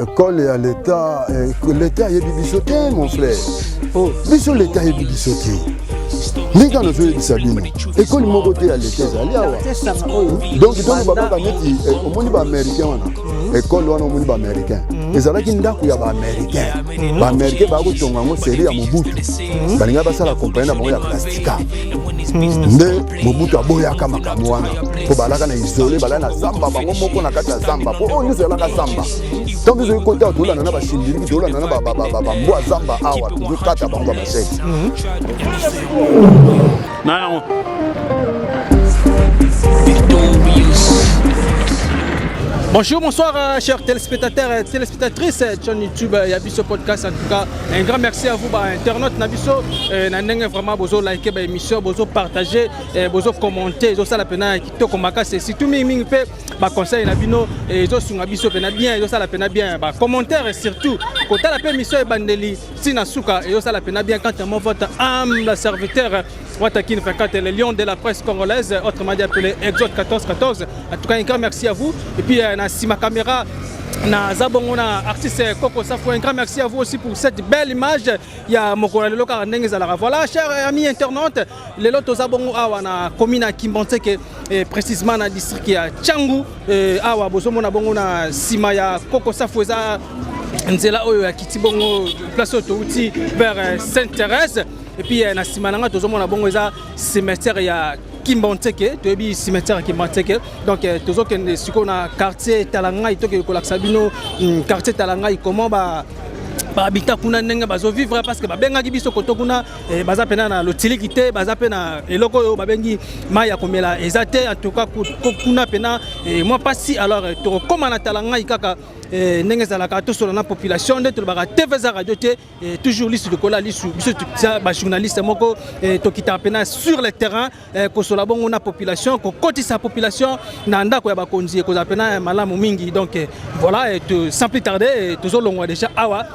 École à l'État, l'État est bibisoté, mon frère. Biso l'État est bibisoté. Les gars, nous sommes des école mogoté à l'État, donc on va pas mettre au monde américain, école au monde américain. Les Américains d'accord ya ba américain, ba américain ba ko tonga mo série à Mobutu. Balinga ba sala compagnie na mo ya plastica. Nde Mobutu aboya kama kamwana. Po balaka na isolé bala na zamba bango moko na kata zamba. Po on nous la zamba. Donc ils ont côté dola na ba shindiri dola na ba mbo zamba awa to kata bango ba set. Non. Bonjour, bonsoir chers téléspectateurs et téléspectatrices de YouTube, Yabiso Podcast. En tout cas, un grand merci à vous, internautes Nabiso. Nous vraiment besoin de liker l'émission, besoin de partager, besoin de commenter. Ils ont ça la peine qui te combat. C'est surtout ming fait conseil Nabino et ils ont sur Nabiso bien, ils ont ça la peine bien. Commentaire et surtout quand la peine mission est bandeli, Sinasuka ils ont ça la peine bien quand on votre âme serviteur. Watakin Fakat, le lion de la presse congolaise, autrement dit appelé Exode 1414. En tout cas, un grand merci à vous. Et puis, si ma caméra, na Zabongona, artiste Coco Safo, un grand merci à vous aussi pour cette belle image. Il y a Mokola Lelo Karanengezalara. Voilà, chers amis internautes, les lotos Zabongo Awa na commune à Kimbanteke, précisément dans le district à Tchangu, Awa Bozomona Bongona Simaya Coco Safo. Nzela oyo ya Kitibongo place autouti vers Sainte-Thérèse. Et puis na simananga tozomona bongo eza cimetière ya Kimbanteke, toyebi cimetière Kimbanteke. Donc tozokende siko na quartier Talangai toke kolakisa bino quartier Talangai comment habitat kuna ndenge bazo vivre parce que babengaki biso koto kuna baza pena na lotilikité baza pena eloko oyo babengi mai ya komela ezate en tout cas kuna pena moi pas si alors to koma na Talangai kaka ndenge zalaka to solo na population de to baka TVZ radio te toujours liste de kola lisu biso ba journaliste moko to kita pena sur le terrain ko sola bongo na population ko kotisa population na ndako ya bakonzi ko za pena malamu mingi donc voilà sans plus tarder to zolongwa déjà awa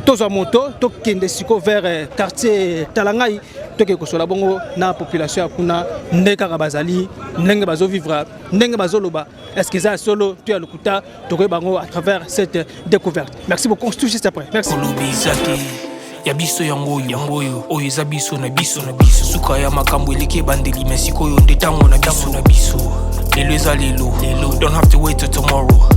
toza moto to kende siko vers quartier Talangai to ke ko sola bongo na population ya kuna ndeka ka bazali ndenge bazo vivre ndenge bazo loba est-ce que ça solo tu as le kuta to ke bango à travers cette découverte. Merci beaucoup, on se touche juste après. Merci. Yabiso yangoyo oyo eza biso na biso suka ya makambo eleke bandeli mesiko yo ndetango na biso lelo eza lelo don't have to wait till tomorrow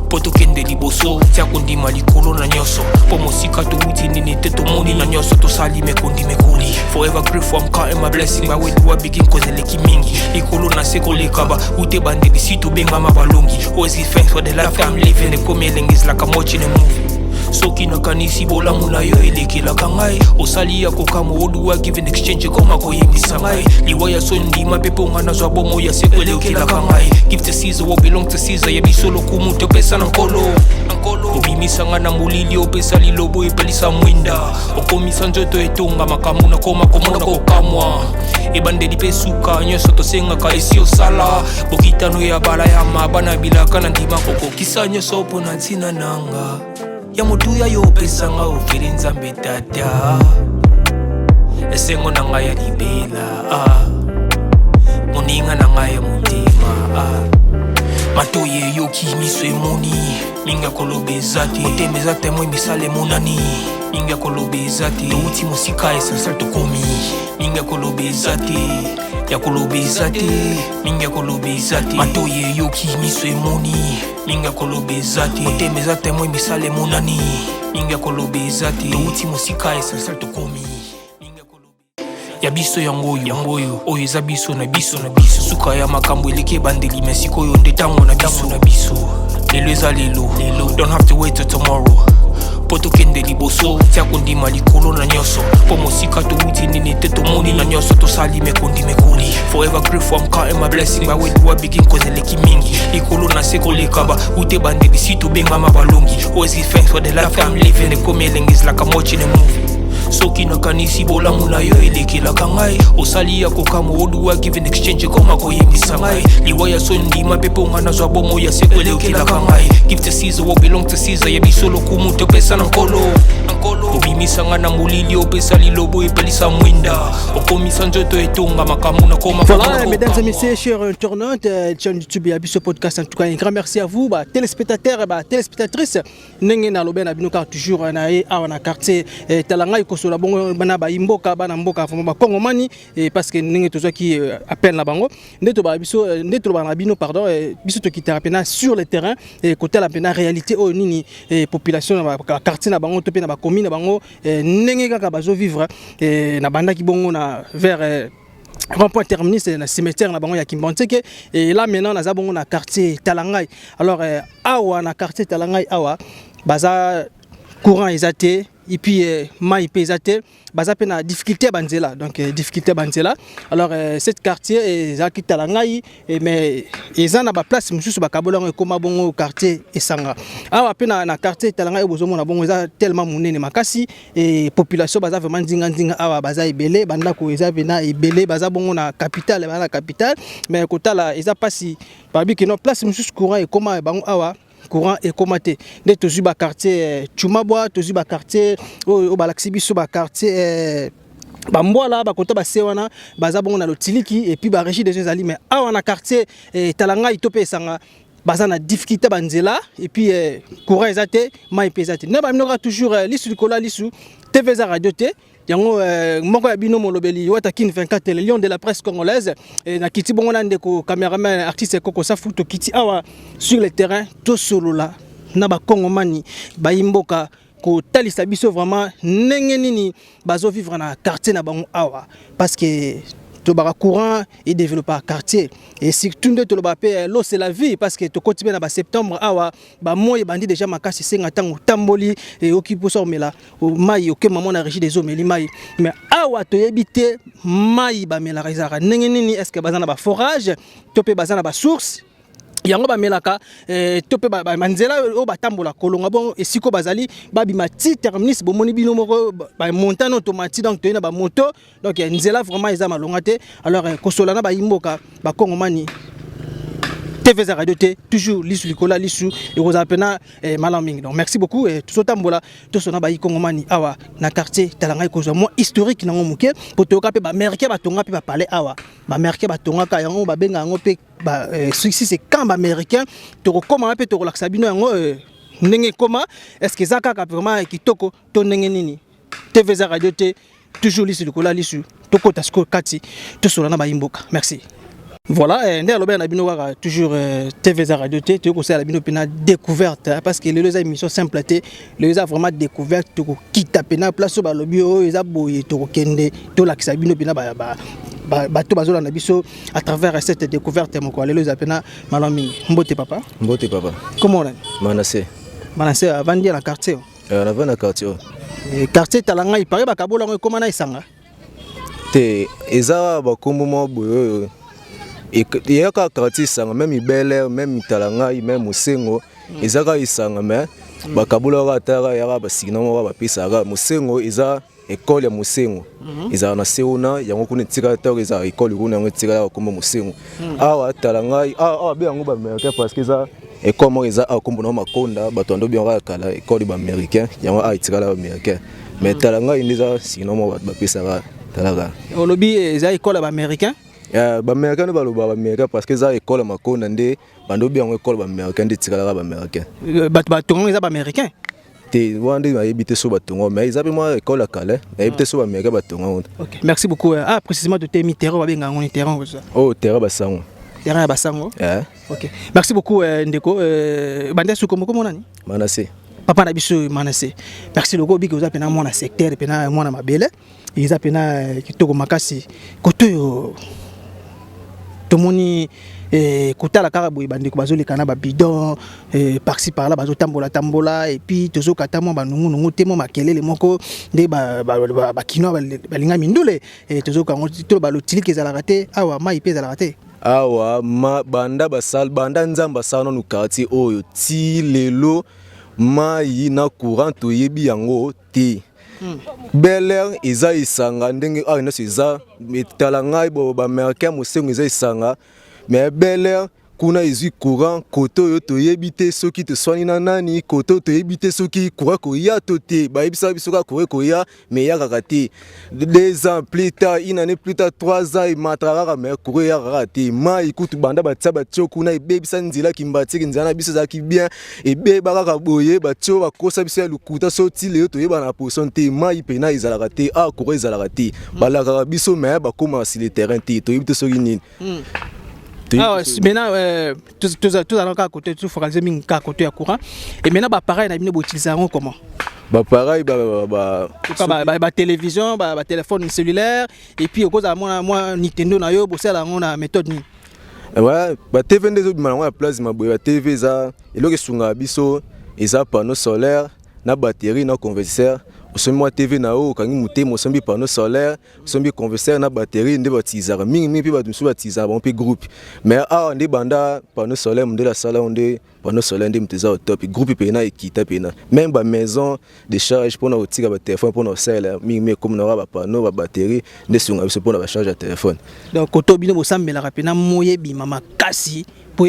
poto kende liboso tia kondima likolo na nyoso po mosika to wuti nini te to moni na nyoso to sali mekondi mekoli forever grateful I'm counting my blessing my way to begin cause eleki mingi likolo na seko lekaba ute bandeli si to benga mabalongi always give thanks for the life I'm living the coming is like I'm watching a movie. Soki na kanisi bola muna yo elekela kangai osali ya kokamo oduwa given exchange koma koyemisa ngai liwaya sondi mapepo ngana zwa bomo ya sekwelekela kangai give to Caesar what belong to Caesar ya bisolo kumuto pesa na nkolo obimisa ngana mulili opesa lilobo epelisa mwinda okomisa njoto etonga makamu na koma komona kokamwa ebandeli pesuka nyoso tosenga ka esi osala bokitano ya bala ya mabana bilaka na ndima kokokisa nyoso pona ntina nanga ya mutuya yo pesanga ofiri nzambe tata esengo nanga ya libela moninga nanga ya mutima matoye yo kimiswe moni minga kolobezati otemeza temwe misale monani minga kolobezati touti musika essentiel tokomi minga kolobezati ya kolobezati minga kolobezati matoye yo kimiswe moni minga kolobezati otemeza temwe misale monani minga kolobezati touti musika essentiel tokomi Yabiso yangoyo oyo eza biso na biso suka ya makambo eleke bandeli mesiko yo ndetango na biso lelo eza lelo don't have to wait till tomorrow poto kende liboso tia kondima likolo na nyoso po mosika to wuti nini te to moni na nyoso to sali mekondi mekoli forever grateful I'm counting my blessing my way to begin cause eleki mingi likolo na seko lekaba ute bandeli si to benga mabalongi always give thanks for the life I'm living the coming is like I'm watching a movie. soki nakanisi bolamu na yo elekelaka ngai osali ya kokama oluwa give in exchange koma koyebisa ngai liwa ya so ndima mpe mpo nga nazwa bomo ya seko elekelaka ngai give to Caesar what belong to Caesar yebiso lokumu topesa na nkolo obimisanga na molili opesa lilobo epelisa mwinda okomisa nzoto etonga makambo na koma. Voilà, mesdames et messieurs, chers internautes, chaîne YouTube et ce podcast, en tout cas un grand merci à vous, téléspectateurs et téléspectatrices. Nenge na lobe na binoka toujours na e awana quartier Talangai kosola bongo bana ba imboka bana mboka fama ba kongomani parce que nenge tozo qui appelle na bango ndeto ba biso ndeto ba na bino pardon biso to kitara pena sur le terrain et côté la pena réalité o nini population na quartier na bango to pena ba commune na bango nenge kaka bazo vivre na banda ki bongo na vers rond-point terminus na cimetière na bango ya Kimbanteke et là maintenant na za bongo na quartier Talangai. Alors awa na quartier Talangai awa baza courant ezate et puis mai pe ezate baza pe na difficulté banzela donc difficulté banzela. Alors cette quartier ezaki Talangai mais eza na ba place mususu bakabola koma bongo quartier Esanga awa pe na quartier Talangai bozomo na bongo eza tellement munene makasi et population baza vraiment ndinga awa baza ebele banda ko eza bena ebele baza bongo na capitale bana capitale mais kotala eza pasi babi que no place mususu courant et koma bango awa courant et commenté de tozuba quartier Chumabwa tozuba quartier au balaxibiso ba quartier bambola ba kota ba sewana baza bongo na lotiliki et puis ba régie des ali mais awa na quartier Talangai topé sanga baza na difficulté banzela et puis courant ezate mai pesate ne ba minora toujours lisu likola lisu TV za radio te yango moko ya bino molobeli Watakin 24 le lion de la presse congolaise et na kiti bongo na ndeko cameraman artiste Koko Safuto kiti awa sur le terrain to solola na ba kongomani ba imboka ko talisa biso vraiment ndenge nini bazo vivre na quartier na bango awa parce que to ba courant et développer quartier et surtout de to ba pe l'eau c'est la vie parce que to continue na ba septembre awa ba moy bandi déjà makasi senga tango tamboli et okipo so mela o mai o ke maman na régie des eaux meli mai mais awa to yebite mai ba mela rezara ndenge nini est-ce que bazana ba forage to pe bazana ba source yango ba melaka tope ba manzela o batambola kolonga bon esiko bazali babima ti terminus bomoni bino moko ba montane automatique donc toyena ba moto donc nzela vraiment eza malonga te alors kosolana ba imboka ba kongomani TV za radio te toujours lisu likola lisu et rozapena malaming donc merci beaucoup et tout tambola to sona ba kongomani awa na quartier Talangai kozwa mo historique nango muke potoka pe ba américain ba tonga pe ba parler awa ba américain ba tonga ka yango ba benga ngo pe ba si c'est camp américain to comment pe to relaxa bino yango ndenge comment est-ce que zaka ka vraiment kitoko to ndenge nini TV za radio te toujours lisu likola lisu to kota sko kati to sona na ba imboka merci. Voilà, ndé alobe na bino kaka toujours TV za radio te ko sala bino pena découverte parce que les émissions simple te les a vraiment découverte to kita pena place ba lobi o eza boye to kende to la kisa bino pena ba to bazola na biso à travers cette découverte mon quoi les a pena malami mbote papa comment on Manassé avant de la quartier avant la quartier quartier Talangai il paraît ba kabola comment na isanga te eza ba kombo boyo et il y a quartier sanga même ibele même Talangai même Musengo ezaka isanga mais bakabula ratara ya ba signo ba pisa ga Musengo eza école ya Musengo eza na seuna yango kuni tika ta eza école kuna ngo tika ko Musengo awa Talangai be yango ba américain parce que eza école mo eza akombo na makonda bato ndo bien kala école ba américain yango tika la américain mais Talangai ndiza signo mo ba pisa ga Talaga olobi eza école ba américain ba américain ba loba ba américain parce que za école makonda ndé bando bien école ba américain ndi tikala ba américain ba tongo eza ba américain te wande ba yebite so ba tongo mais ils appellent moi école kala yebite so ba américain ba tongo. OK, merci beaucoup. Précisément de tes terrain ba benga ngoni terrain ça. Oh terrain basango basango. OK, merci beaucoup ndeko bande su comment nani Manassé papa na biso Manassé merci logo biko za pena mona secteur pena mona mabele ils pena kitoko makasi koto tomoni kotala kaka boye bandeko bazoleka na ba bidon par-ci par-là bazotambola et puis tozokata mo banungu te mo makelele moko nde ba kino balinga mindule tozokango to balotiliki ezalaka te awa mai pe ezalaka te awa banda nzamba sano no quartier oyo ti lelo mai na courant toyebi yango te Bel Air eza isanga ndenge a nyonso eza etala ngai baméricain mosengo eza isanga mais Bel Air kuna ezwi courant koto oyo toyebi te soki toswani na nani koto toyebi te soki courant koya to te bayebisa biso kaka courant koya mais eyakaka te 2 ans plus tard, une année plus tard, 3 ans emataka kaka mais courant eyakaka te mai kutu banda batia batio kuna ebebisa nzela kimbatiki nzela na biso ezalaki bien ebeba kaka boye batio bakosa biso ya lukuta soti leo toyeba na position te mai pena ezalaka te courant ezalaka te balakaka biso mais bakoma sur le terrain te toyebi te soki nini. Maintenant, tous allons à côté, tout focaliser à côté à courant. Et maintenant, pareil, on a utilisé comment? Pareil, télévision, téléphone cellulaire, et puis au cause de moi Nintendo, on a méthode ni. Ouais, TV des autres malins, place ma TV ça, et là que sunga biso, et ça panneau solaire, na batterie, na convertisseur. Osombi TV na o kangi mutemo osombi panneau solaire osombi convertisseur na batterie nde batizaka mingi pe batusu batizaka bon pe groupe mais nde banda panneau solaire nde la sala nde panneau solaire nde muteza au top groupe pe na ekita pe na même ba maison de charge pour na otika ba téléphone pour na sala mingi comme na ba panneau ba batterie nde sunga biso pour na ba charge à téléphone donc koto bino bosambela rapena moyebi mama kasi pour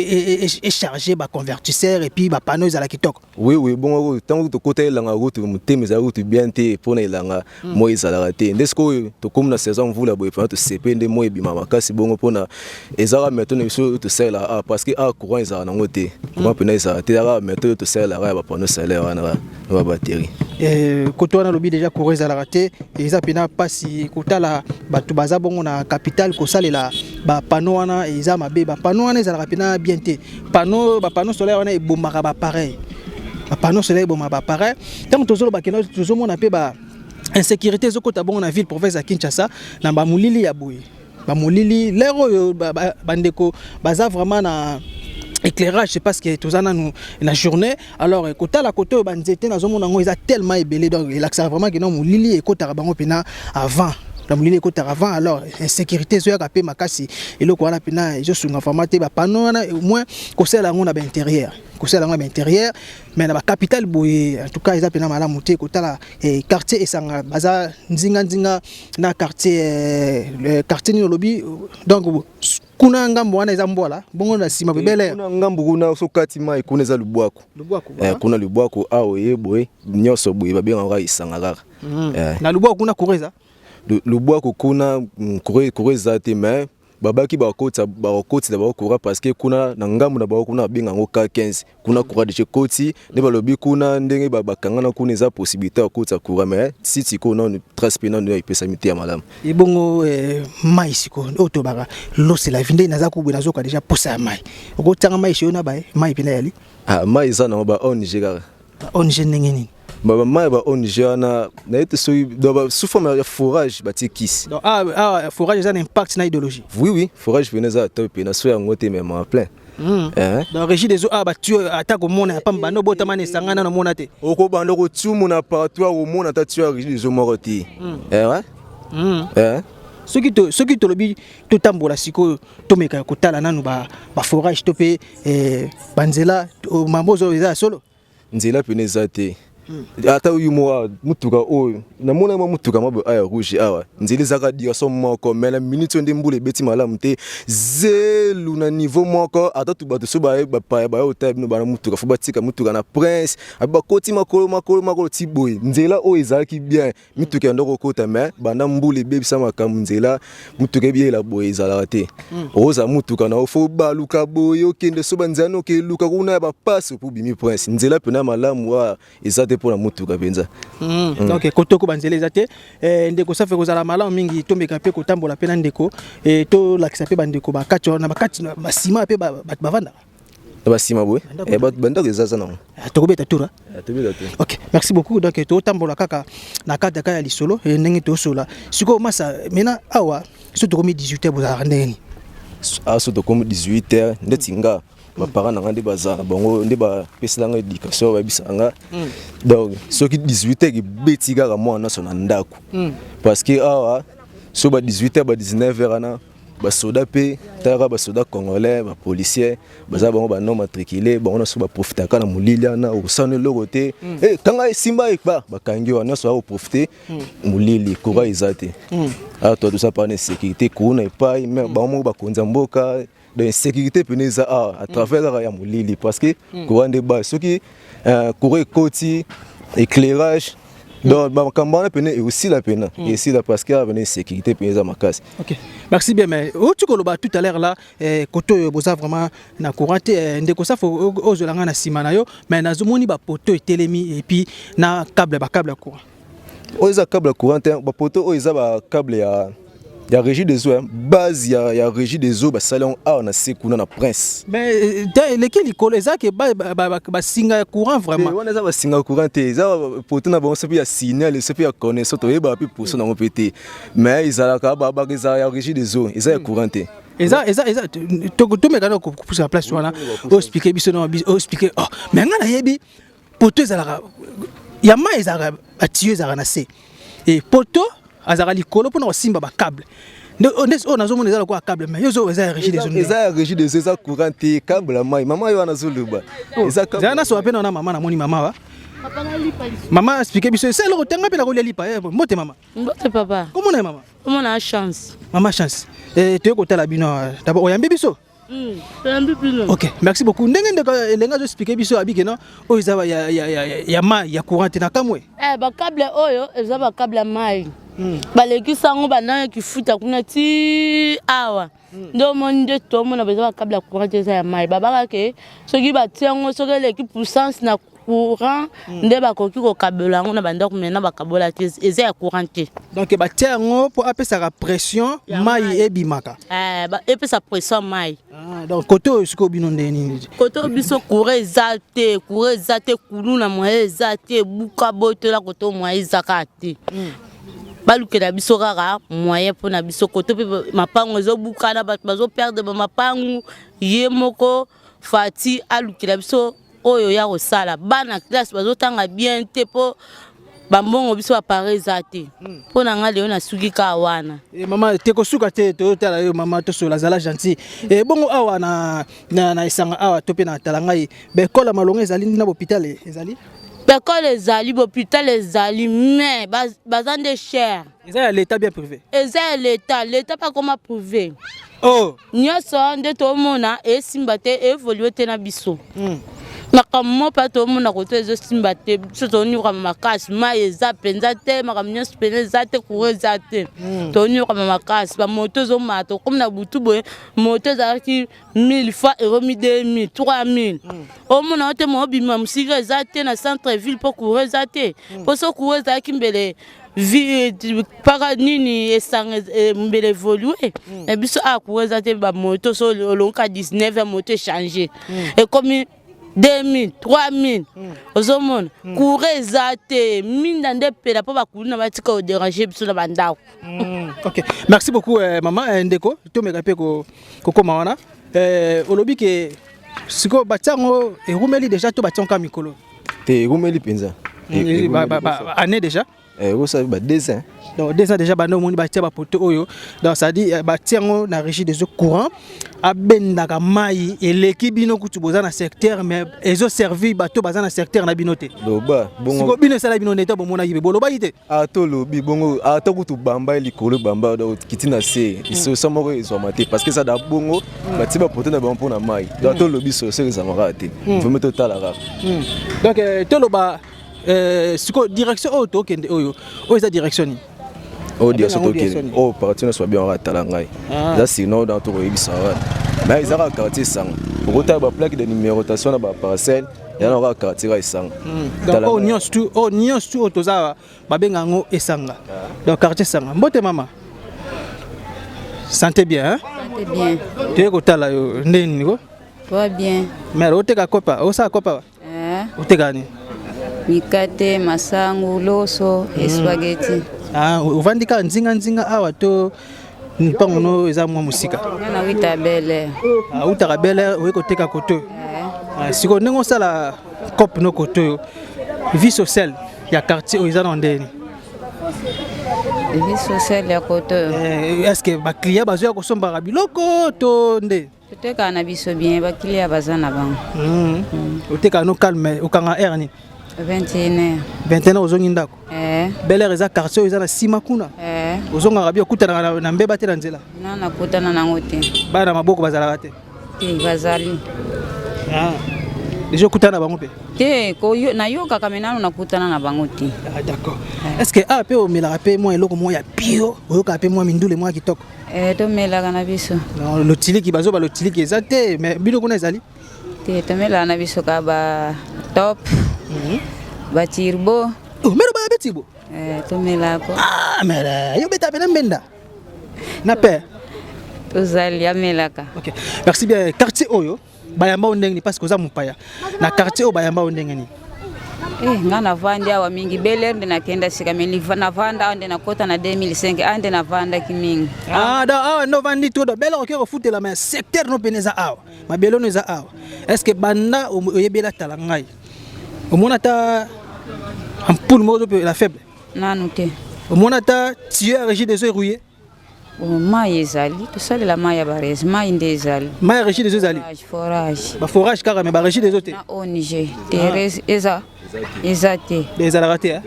charger ba convertisseur et puis ba panneaux à la kitoko. Oui bon tant que côté la route muteme za route bien te pour na ilanga moïse ala raté ndesko to comme na saison vula boy pour to CP nde moyebi mama kasi bongo pona ezara méthode so to sala parce que courant ezara nango te comment pena ezara te ara méthode to sala ba panneau solaire na ba batterie koto na lobi déjà courant ezara raté eza pena pasi kotala batu baza bongo na capital ko salela ba panneau wana eza mabe ba panneau wana ezara pena bien te panneau solaire wana ebomaka ba pareil ba panneau solaire ebomaka ba pareil tant tozolo ba keno tozomona pe ba insécurité zokota bongo na ville province ya Kinshasa na ba mulili ya boye ba mulili lero bandeko baza vraiment na éclairage c'est parce que tous en la journée alors kota la koto banzete na zomona ngo eza tellement ébélé donc il accès vraiment que non mulili ekota bango pena avant la mulili ekota avant alors insécurité zo ya kapé makasi eloko wana pena je sunga formaté ba panneau wana au moins kosela ngo na ba intérieur kosela ngo ba intérieur mais na ba capitale boye en tout cas eza pena mala muté kota la quartier esanga baza nzinga na quartier quartier ni lobi donc kuna ngambo wana eza mbola bongo na sima bebele kuna ngambo kuna sokati mai kuna eza lubwako kuna lubwako awo yeboye nyoso boye babenga nga isanga kaka na lubwako kuna kureza lubwako kuna kureza te mais babaki bakota da bakura parce que kuna na ngambo na bakuna benga ngo ka 15 kuna kura de chekoti ne balobi kuna ndenge babakanga kuna eza possibilité akota kura mais si ko non transpena no ipesa miti ya malamu ibongo mai siko otobaka lose la vinde naza kubwe nazoka déjà posa ya mai okotanga mai shona ba mai pina yali mai za na ba ONG kaka ONG nengeni baba mai ba ONG na ete so do sous forme de forage batikisi donc forage ça a un impact na idéologie oui forage veneza top na so ya ngote même en plein donc régie des eaux tu attaque au monde pas bando botama ne sangana na mona te oko bando ko tumu na partout au monde ta tu régie des eaux moroti ce qui te lobi to tambola siko to meka kotala nanu ba forage to pe banzela mambozo eza solo nzela peneza te ata uyu moa mutuka oyo namona mutuka mabo aya rouge awa nzeli zaka dia so moko mais la minute onde mbule beti malamu te zelu na niveau moko ata tu bato so ba hotel no bana mutuka fo batika mutuka na prince aba koti makolo tiboy nzela oyo ezalaki bien mutuka ndoko kota mais bana mbule bebisa makamu nzela mutuka bien la boy ezala te oza mutuka na fo baluka boyo kende so banzano ke luka kuna ba passe pour bimi prince nzela pena malamu wa ezate pour la mutuka penza donc kotoko banzela ezate ndeko safe kozala malamu mingi tombeka pe kotambola pena ndeko to lakisa pe bandeko bakati na bakati basima pe bavanda basima boy bandako ezaza na tokobeta tura OK merci beaucoup donc to tambola kaka na kata kaya lisolo ndenge to sola siko masa mena awa so to komi 18h bozala ndeni so to komi 18h ndetinga ba parents nanga nde baza bango nde ba peselanga éducation ba bisanga donc soki 18h ki betika ka mwana so na ndako parce que awa so ba 18h ba 19h ana basoda pe tala basoda congolais bapolicier baza bango banom matriculé bango nyonso baprofitaka na molili wana okosana eloko te kanga esimba ekba bakangi wana nyonso akoprofite molili kura eza te awa toa toza pana insécurité kuna epai me bango moko bakonza mboka de insécurité pene eza awa à travers kaka ya molili parce que kura nde ba soki kura ekoti éclairage donc makambo wana pene eosila pena esila parce que avene insécurité pene eza makasi. Ok, merci bien, mais tu koloba tout à l'heure là koto boza vraiment na courant te ndeko sa fo ozolanga na sima na yo mais nazomoni ba poto etelemi et puis na câble courant. Oza câble courant te ba poto oza ba câble ya régie des eaux base ya régie des eaux ba salon a na sekuna na prince. Mais lesquels ikolo ezake ba singa courant vraiment. On eza ba singa courant te eza poto na bon sepi ya signal sepi ya connaissance to yeba pi pour ça na ngopete mais izala ka ba za ya régie des eaux eza ya courant te. Eza to mekana ko pousser la place wana o expliquer biso na o expliquer oh mais ngana yebi poto ezala ya ma ezala atio ezala na se et poto azara likolo pona osimba ba câble on nazomona ezala kwa câble mais yozo eza régie des zones eza régie des eza courant te câble mai mama yo ana zoluba eza câble zana so apena na mama na moni mama wa mama expliquer biso c'est le rotenga pe la kolia lipa mbote mama mbote papa comment na mama comment na chance mama chance te ko tala bino d'abord oyambi biso ok, merci beaucoup. Ndenge ndeka zo expliquer biso abike non o izaba ya mai ya courant na kamwe. Ba câble oyo ezaba câble mai. Ba leki sango bana ki futa kuna ti awa. Ndo monde to mona bezaba câble courant ya mai. Baba ke soki ba tiango soki leki puissance na courant nde ba koki ko kabela ngona banda ko mena ba kabola te eza ya courant te. Donc ba tiango pour apesa la pression mai ebimaka. Ba epesa pression mai. Donc koto siko bino ndeni. Koto biso courant ezate kulu na mo ezate buka boto la koto mo ezakate. Balukela biso kaka moyen pour na biso koto pe mapango ezo buka na bazo perdre mapango yemoko fati alukela biso oyo ya kosala bana classe bazotanga bien te po bambongo biso appareil zate po na nga leo na suki ka wana mama te kosuka te to tala yo mama to so la zala gentil bongo awa na isanga awa to pe na tala ngai be kola malonga ezali na hôpital ezali L'école ezali l'hôpital ezali mais bazande cher ezali l'état bien privé ezali l'état pas comment privé oh nyoso nde to mona esimba te évoluer te na biso makammo pa to mona koto ezo simba te so to ni kwa makasi ma eza penza te makamnyo penza te kuweza te to ni kwa makasi ba moto zo mato comme na butu boye moto za ki 1000 fois euro 2000 3000 o mona ote mo bima musika eza te na centre ville pour kuweza te po so kuweza ki mbele para nini esanga mbele évoluer et biso a kuweza te ba moto so lonka 19 moto changer et comme 2000, 3000, ozomona courez zate minda nde pela po bakuluna batika o déranger biso na bandako. OK, merci beaucoup maman ndeko to meka pe ko koma wana olobi ke siko batango erumeli déjà to batanka mikolo te erumeli penza année déjà vous savez ba 2 ans donc 2 ans déjà bando moni batia ba poto oyo donc ça dit batiango na régie des eaux courant abendaka mai eleki bino kutu boza na secteur mais ezo servi bato baza na secteur na binote loba bongo siko bino sala bino neta bomona yibe boloba yite to lobi bongo to kutu bamba likolo bamba kitina se iso samoko ezo mate parce que ça da bongo bati ba poto na ba mpona mai donc to lobi so se za marate faut mettre tala rap donc to loba siko direction auto kende oyo eza direction ni direction to kende parti na so bien ratala ngai ça sinon dans to yebisa mais ils ont quartier sang pour autant ba plaque de numérotation na ba parcelle ya na ba quartier ga sang donc onion stu otoza ba benga ngo esanga donc quartier sanga mbote mama santé bien hein Santé bien tu ko tala yo ndeni ko va bien mais oteka kopa osa kopa oteka ni mikate masangu loso spaghetti uvandika nzinga awa to mpango no eza mwa musika na wita bele utaka bele oyekoteka koto siko ndenge osala cope no koto vie sociale ya quartier oyo eza na ndeni vie sociale ya koto. Est-ce que ba client bazo ko somba biloko to nde? Toteka na biso bien ba client bazana bango. Oteka no calme okanga air ni. 21h. 21h ozongi ndako. Bel Air eza quartier eza na sima kuna. Ozonga rabi okutana na mbeba te na nzela. Na nakutana nango te. Bana maboko bazala te. Te bazali. Déjà kutana bango pe. Te ko na yoka kamenano nakutana na bango te. D'accord. Est-ce que pe o mela pe moi eloko moi ya bio, oyoka pe moi mindule moi kitoko. To mela kana biso. Non, le tiliki bazo ba le tiliki ezate, mais bino kuna ezali. Te to mela na biso ka ba top. Ba tirbo. Oh, mero ba betibo. To mela ko. Mais yo beta pena mbenda. Na pe. To zali amelaka. OK. Merci bien. Quartier oyo bayamba ondenge ni parce que oza mupaya. Na quartier o bayamba ondenge ni. Nga na vandi awa mingi Bel Air nde nakenda sika meli na vanda nde nakota na 2005 ande na vanda kimingi. No vandi todo Bel Air okero futela mais secteur no peneza awa. Mabelo no eza awa. Est-ce que banda oyebela tala ngai? Omona ta ampoule mozo pe la faible. Nanu te. Omona ta tueur régie des eaux rouillées. Mai ezali to sali la mai ya barezi mai nde ezali. Mai régie des eaux ezali. Forage. Ba forage kaka mais ba régie des eaux te. Na ONG. Terres ezate. Des raté.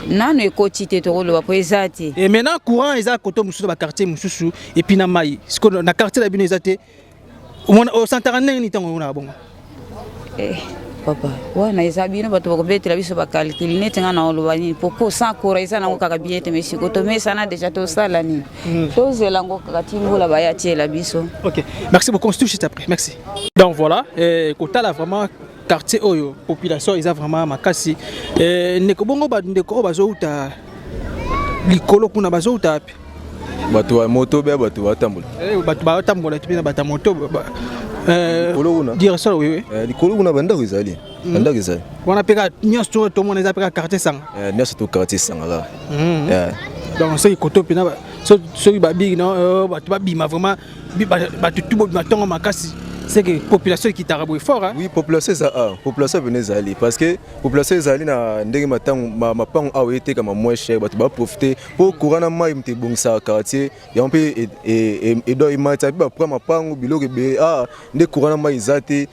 Nanu ekoti te to lo ba ezate. Et maintenant courant eza koto mususu ba quartier mususu et puis na mai. Ce que na quartier la bino ezate. Au santarane ni tango na bongo. Papa, wana ezabino bato bakobetela biso bakalkili neti nga na oloba nini poko sans courant eza nango kaka bien te mais koto mesana déjà tosala nini tozela ngo kaka timbola baya tiela biso. OK, merci beaucoup, on se touche juste après. Merci. Donc voilà, kota la vraiment quartier oyo population eza vraiment makasi ndeko bongo ba ndeko bazo uta likolo kuna bazo uta api bato wa moto be bato batambola bato batambola tu na bata moto dire ça oui likolo kuna bandako ezali bandako ezali wana peka nyonso to mona eza peka quartier sanga nyonso to quartier sanga la donc c'est koto pina so ba big no bato ba bima vraiment bato tout batonga makasi. C'est que la population qui t'a fort. Hein? Oui, population venez aller parce que population est allée na ndenge matang ma pang a été comme moins cher, bah tu vas profiter pour courant na mai m'te bon ça quartier et on peut et do imata ba prendre ma pang bilo que ndé courant na mai zate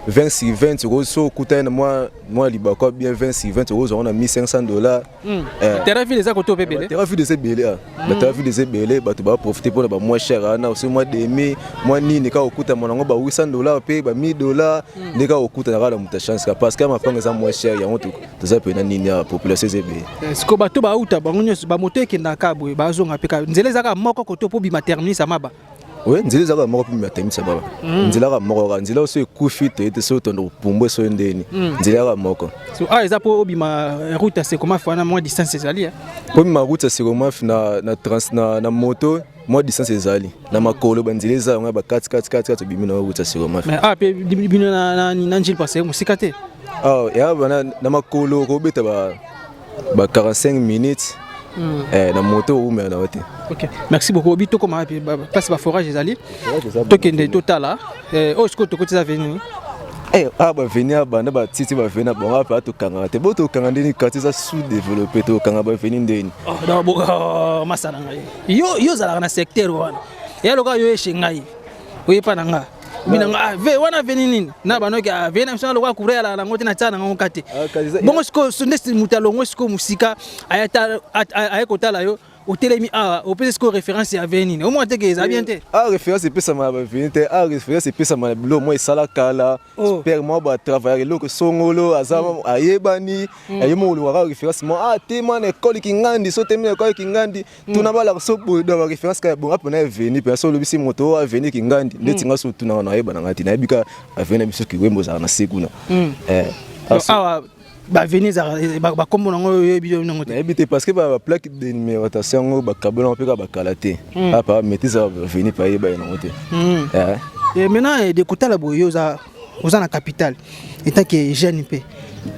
20 euros so coûter na moi libako bien 20 euros on a mis $500. Terrain ville des côté bébé. Terrain ville des belé terrain ville des belé bah tu vas profiter pour ba moins cher na aussi moi demi moi ni ka okuta monango ba $800 pe ba $1000 ndeka okuta na kala muta chance parce que ma panga za moins cher ya moto toza pe na nini ya population zebe siko bato ba uta bango nyos ba moto ekenda kabwe bazonga pe ka nzele zaka moko koto po bi maternité sama oui nzela zaka moko bi maternité sama nzela ka moko nzela oso ekufi te te so tondo pumbwe so ndeni nzela ka moko so eza po obi ma route c'est comment faire na moins distance ezali po ma route c'est comment na moto moi distance ezali na makolo banzileza nga ba 4 bimina route c'est comment mais pe bimina na njil passer musika te ya bana na makolo ko beta ba 45 minutes na moto ou mais na wote. OK, merci beaucoup bito comment place ba forage ezali to kende total o sko to kotisa venu ba venir banda ba titi ba venir bon apa to kanga te boto kanga ndeni quartier ça sous-développé to kanga ba venir ndeni da bo masala ngai yo zala na secteur wana ya loka yo eshengai oyepa nanga binanga ve wana veni nini na banoki vena msana loka kurela na ngoti na tsana ngo kate bongo sko ndesti mutalongo sko musika ayekotala yo otelemi au peut-être que référence à venir au moins que ça bien te référence c'est ça ma venir référence c'est ça ma lo moi sala kala super moi ba travailler lo que songolo azama ayebani ayemo lo wa référence moi te man école kingandi so termine école kingandi tuna bala so do référence ka bon apona venir personne lo bisi moto a venir kingandi ndetinga so tuna na ayeba ngati na yebika venir biso ki wembo za na sekuna ba venir ba kombo nango yebi nango te ebité parce que ba plaque de numérotation ba kabelo pe ka ba kalaté apa maîtrise venir pa yeba nango te et maintenant de kotala boyo za na capitale étant que jeune pe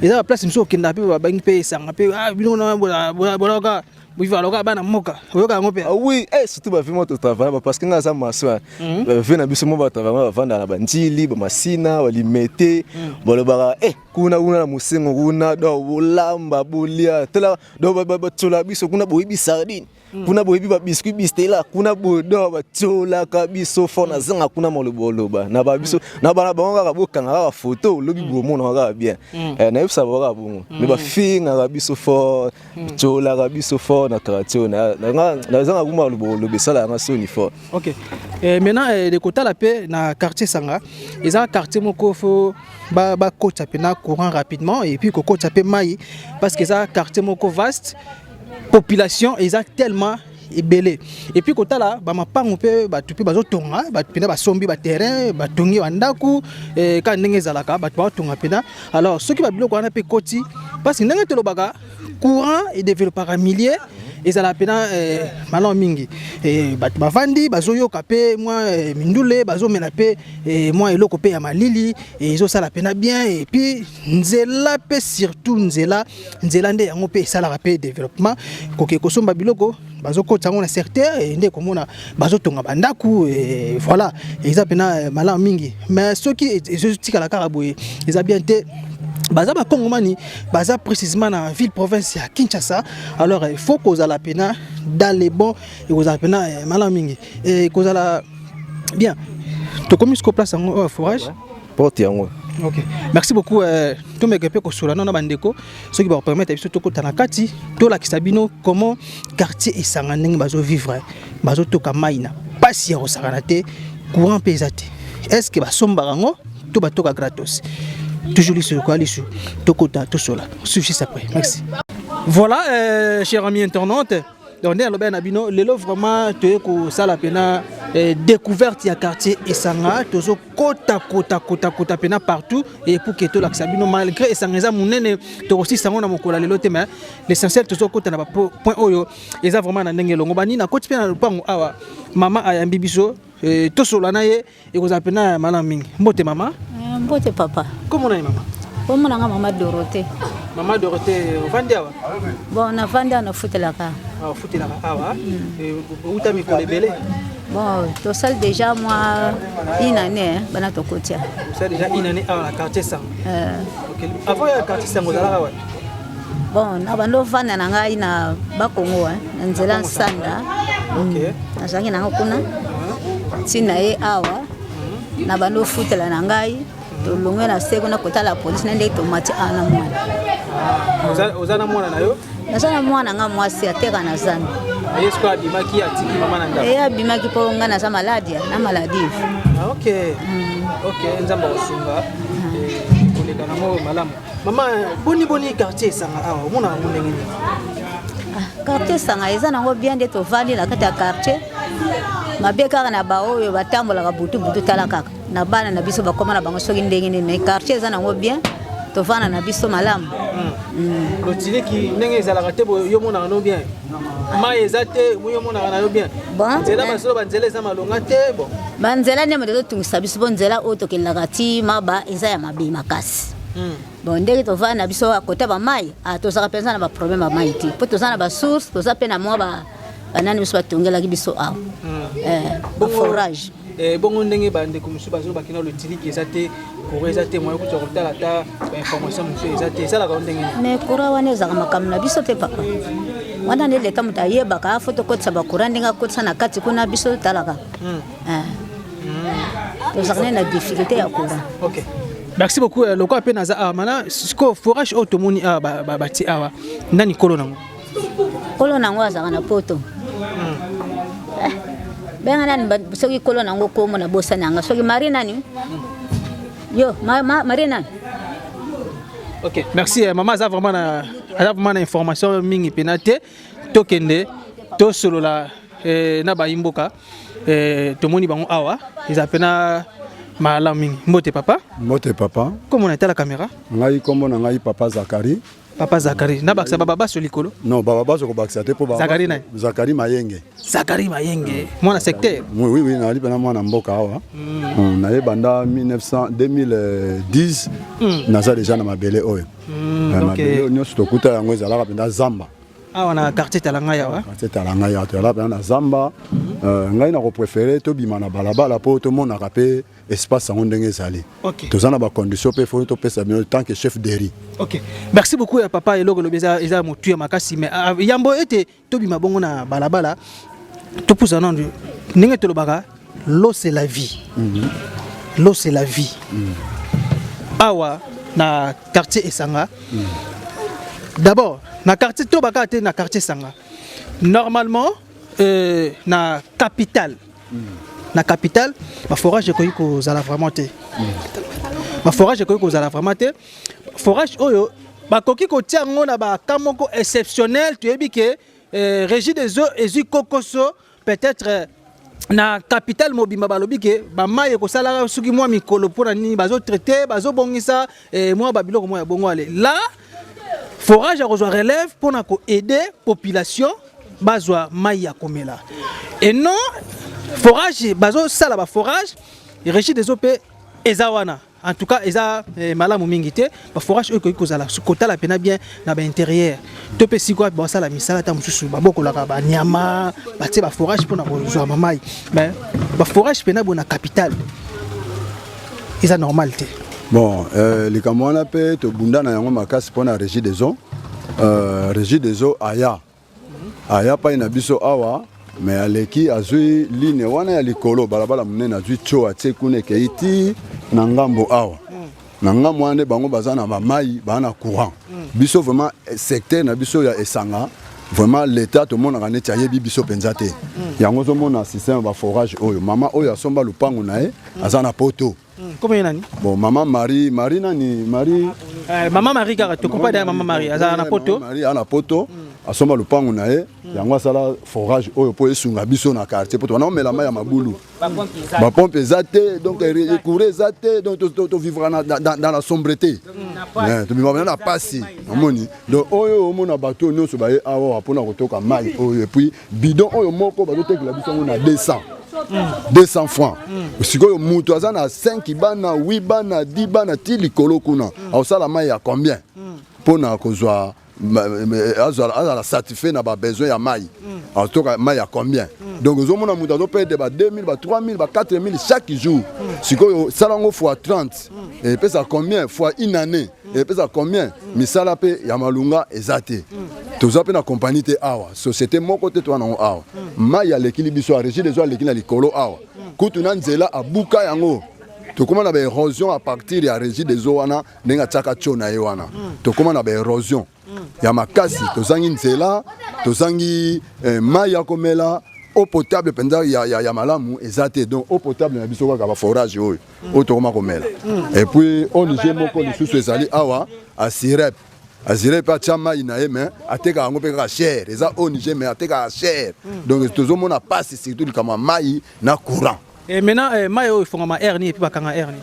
eza place mso kenda pe ba bangi pe sanga pe bino na bola vivre alors bana moka oyoka ngope ah oui surtout ba vivre notre travail parce que nga za maso vie na biso mo ba travail vanda na bandili ba masina wali mete bolo ba kuna na musengo kuna do bolamba bolia tela do ba tsola biso kuna boyibi sardine kuna boyibi ba biscuit bistela kuna bodo ba tsola ka biso fona zanga kuna molobolo ba na ba biso na bana bango ka bokanga ka photo lobi bomona ka bien na yebisa ba bongo me ba finga ka biso fo tsola ka biso fo na création na zanga kuma molobolo besala nga soni fo. OK. Maintenant de côté la paix na quartier Sanga, ils ont quartier moko fo ba coach apena courant rapidement et puis coach apé mai parce que ça quartier moko vaste population ils ont tellement ebelé et puis côté là ba mapango pe ba tupi bazo tonga ba pena ba sombi ba terrain ba tongi wandaku ka ndenge zalaka ba tonga pena alors ceux qui ba biloko na pe koti parce que ndenge tolo baka courant et développera milliers et ça la pena malon mingi et ba vandi bazo yoka pe moi mindule bazo mena pe moi eloko pe ya malili et zo ça la pena bien et puis nzela pe surtout nzela nde yango pe ça la pe développement koke kosomba biloko bazo kotango na secteur et ndé komona bazo tonga bandaku et voilà et ça pena malon mingi mais ceux qui je tika la karaboye ils a bien été baza ba Kongomani baza précisément dans ville province à Kinshasa alors il faut qu'on a la pena dans les bons et qu'on a la pena malamingi et qu'on a la bien to comme ce qu'on place en forage porte yango. OK merci beaucoup to mekepe ko sura na bandeko ce qui va permettre biso to kota na kati to la kisabino comment quartier Esanga ndenge bazo vivre bazo toka maina pasi ya osakana te courant pesate est-ce que ba somba rango to ba toka gratos toujours sur quoi sur tokota tout cela suffit après merci. Voilà chers amis internautes donc on est à bino lelo vraiment to ko sala pena découverte ya quartier Esanga tozo kota pena partout et pour que to la sabino malgré Esanga za munene to aussi sango na mokola lelo te mais l'essentiel tozo kota na point oyo eza vraiment na ndenge longo bani na koti pena lupango awa mama ayambi biso to sola na ye e ko zapena malamingi mbote mama mbote papa. Comment on est maman? Comment on a maman Dorothée? Maman Dorothée, Vandia. Bon, on a Vandia, on a foutu la car. Ah, foutu la car. Où t'as mis pour les bélés? Bon, tout ça déjà moi une année, ben à ton côté. Ça déjà une année à la quartier Sang. OK. Avant la quartier Sang, vous allez ouais. Bon, na bando Vandia na ngai na Bakongo nzela sanda. OK. Na zangi na kuna. Tina e awa. Na bando futela na ngai to longa na seko na kota la police na ndeko mati ana mwana ozana mwana na yo nazana mwana nga mwasi ateka na zana yesko abimaki atiki mama na ndako abimaki po nga na za maladi OK OK nzamba osunga koleka na mo malamu mama boni quartier Esanga awa mona ndenge ni quartier Esanga eza nango bien de to vandi na kata quartier mabeka na baoyo batambola ka butu tala kaka na bana na biso bakoma na bango soki ndenge ni mais quartier eza nango bien to vana na biso malamu lotile ki ndenge ezalaka te yo mona no bien mai ezate yo mona na yo bien bon nzela basolo banzela eza malonga te bon banzela ndemo de tungisa biso bonzela oto kelaka ti maba eza ya mabe makasi bon ndenge to vana na biso akota ba mai to saka pensa na ba problème ba mai ti po to sana ba source to sa pe na mo ba banani biso batongela ki biso awa forage bongo ndenge bande komisu bazo bakina le tiliki ezate pour ezate moyo kuto kotala ta information monsieur ezate ça la ndenge mais kura wana ezaka makamu na biso te papa wana ndele ta muta yebaka foto kotsa bakura ndinga kotsa na kati kuna biso talaka to zakane na difficulté ya kura. OK merci beaucoup loko apena za mana siko forage automoni bati awa ndani kolo nango azaka na poto benga nani soki kolo nango ko mona bosa nanga soki marina ni yo marina. OK merci maman za vraiment na information mingi penate tokende to solo la na baimboka tomoni bango awa izapena mala mingi mbote papa comment on était à la caméra ngai kombo na ngai papa Zakari Papa Zakari, na baksa baba baso likolo? Non, baba baso ko baksa te po baba. Zakari na? Zakari Mayenge. Zakari Mayenge. Mwana secteur? Oui, na ali pena mwana mboka awa. Na ye banda 2010 naza déjà na mabele oyo. Na mabele onyo stokuta yango ezalaka penda zamba. Ah, on a quartier Talangaya, ouais. Quartier Talangaya, tu es là, na Zamba. Ngai na préféré to bima na balabala pour tout le monde a rapé espace en ndenge zali. OK. Tous en a ba condition pe faut to pesa bien tant que chef de riz. OK. Merci beaucoup papa Eloko Lobeza eza motu ya makasi mais yambo ete to bima bongo na balabala. To pouza non ndenge to lobaka l'eau c'est la vie. L'eau c'est la vie. Awa na quartier Esanga. D'abord, na quartier Tobaka te na quartier Sanga. Normalement na capitale. Na capitale, ma forage ekoyi ko zala vraiment te. Ma forage ekoyi ko zala vraiment te. Forage oyo ba koki ko tiango na ba kamoko exceptionnel, tu ebi ke régie des eaux ezu kokoso peut-être na capitale mobimba balobi ke ba mai ko sala suki mwa mikolo pona ni bazo traiter bazo bongisa mwa babiloko mwa bongo ale. Là forage a rejoint relève pour aider population bazwa mai ya komela. Et non forage bazo sala ba forage régie des OP ezawana. En tout cas eza malamu mingi te ba forage oyo ko zala kota la pena bien na ba intérieur. To pe sikwa ba sala misala ta mususu ba bokola ba nyama ba te ba forage pour na kozwa mai. Mais ba forage pena bona capitale. Eza normal te. Bon, les Camerounais pe to bunda na yango makasi pour na régie des eaux. Régie des eaux aya. Aya pa ina biso awa. Mais aleki azui ligne wana ya likolo balabala munene azui cho atekune keiti na ngambo awa na ngambo wane bango bazana ba mai bana courant biso vraiment secteur na biso ya Esanga vraiment l'état to mona ka neti ayebi biso penza te yango zo mona système ba forage oyo mama oyo asomba lupango nae azana poto Comment nani? Bon maman Marie nani Marie maman Marie car tu comprends derrière maman Marie azana poto Marie ana poto asomba lupango nae yango sala forage oyo po esunga biso na quartier poto na mela mai ya mabulu ba pompe zate donc courir zate donc to vivre dans la sombreté tu vivre na passi amoni donc oyo mona bato nyonso ba ye awa pona kotoka mai oyo et puis bidon oyo moko bato tekela biso na 200 francs. Sikoyo mutu azana 5 bana 8 bana 10 bana ti likolo kuna. Ausala mai ya combien? Pona kozwa azala satisfait na ba besoin ya mai. Autoka mai ya combien? Donc zo mona mutu azo payer ba 2000 ba 3000 ba 4000 chaque jour. Sikoyo salango fois 30 et puis ça combien fois une année et puis ça combien? Misala pe ya malunga ezate. Toza pe na compagnie te awa société moko te to na awa mai ya lekili biso a régie des eaux lekili na likolo awa kutu na nzela abuka yango to koma na ba érosion à partir ya régie des eaux wana nenga tsaka chona ye wana to koma na ba érosion ya makasi tozangi nzela tozangi mai ya komela eau potable penza ya malamu ezate donc eau potable na biso ka ba forage oyo o to koma komela et puis on je moko lisusu ezali awa a sirep azire pa chama inaeme ateka yango pe ka cher eza onige mais ateka cher donc tout le monde a passé surtout comme mai na courant et maintenant mai o fonga ma air ni et puis bakanga air ni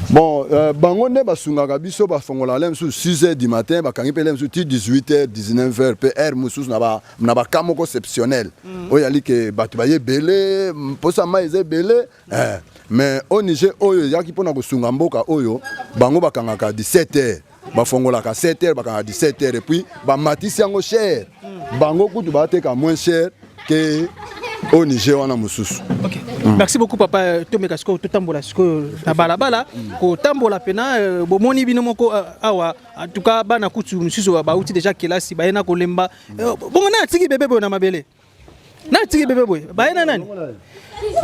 bon bango ne basungaka biso bafongola lem sur 6h du matin bakangi pe lem sur 18h 19h pe air musus na ba kamoko exceptionnel o yali ke batu baye belé posa mai eze belé mais onige oyo yaki pona kosunga mboka oyo bango bakangaka 17h bafongola ka 7h bakanga 17h et puis ba matisi yango cher bango kutu bateka moins cher que au Niger wana mususu. OK. Merci beaucoup papa Tomeka sko to tambola sko na balabala ko tambola pena bomoni bino moko awa en tout cas bana kutu mususu ba uti déjà kelasi ba yena ko lemba bongo na tiki bébé boy na mabele na tiki bébé boy ba yena nani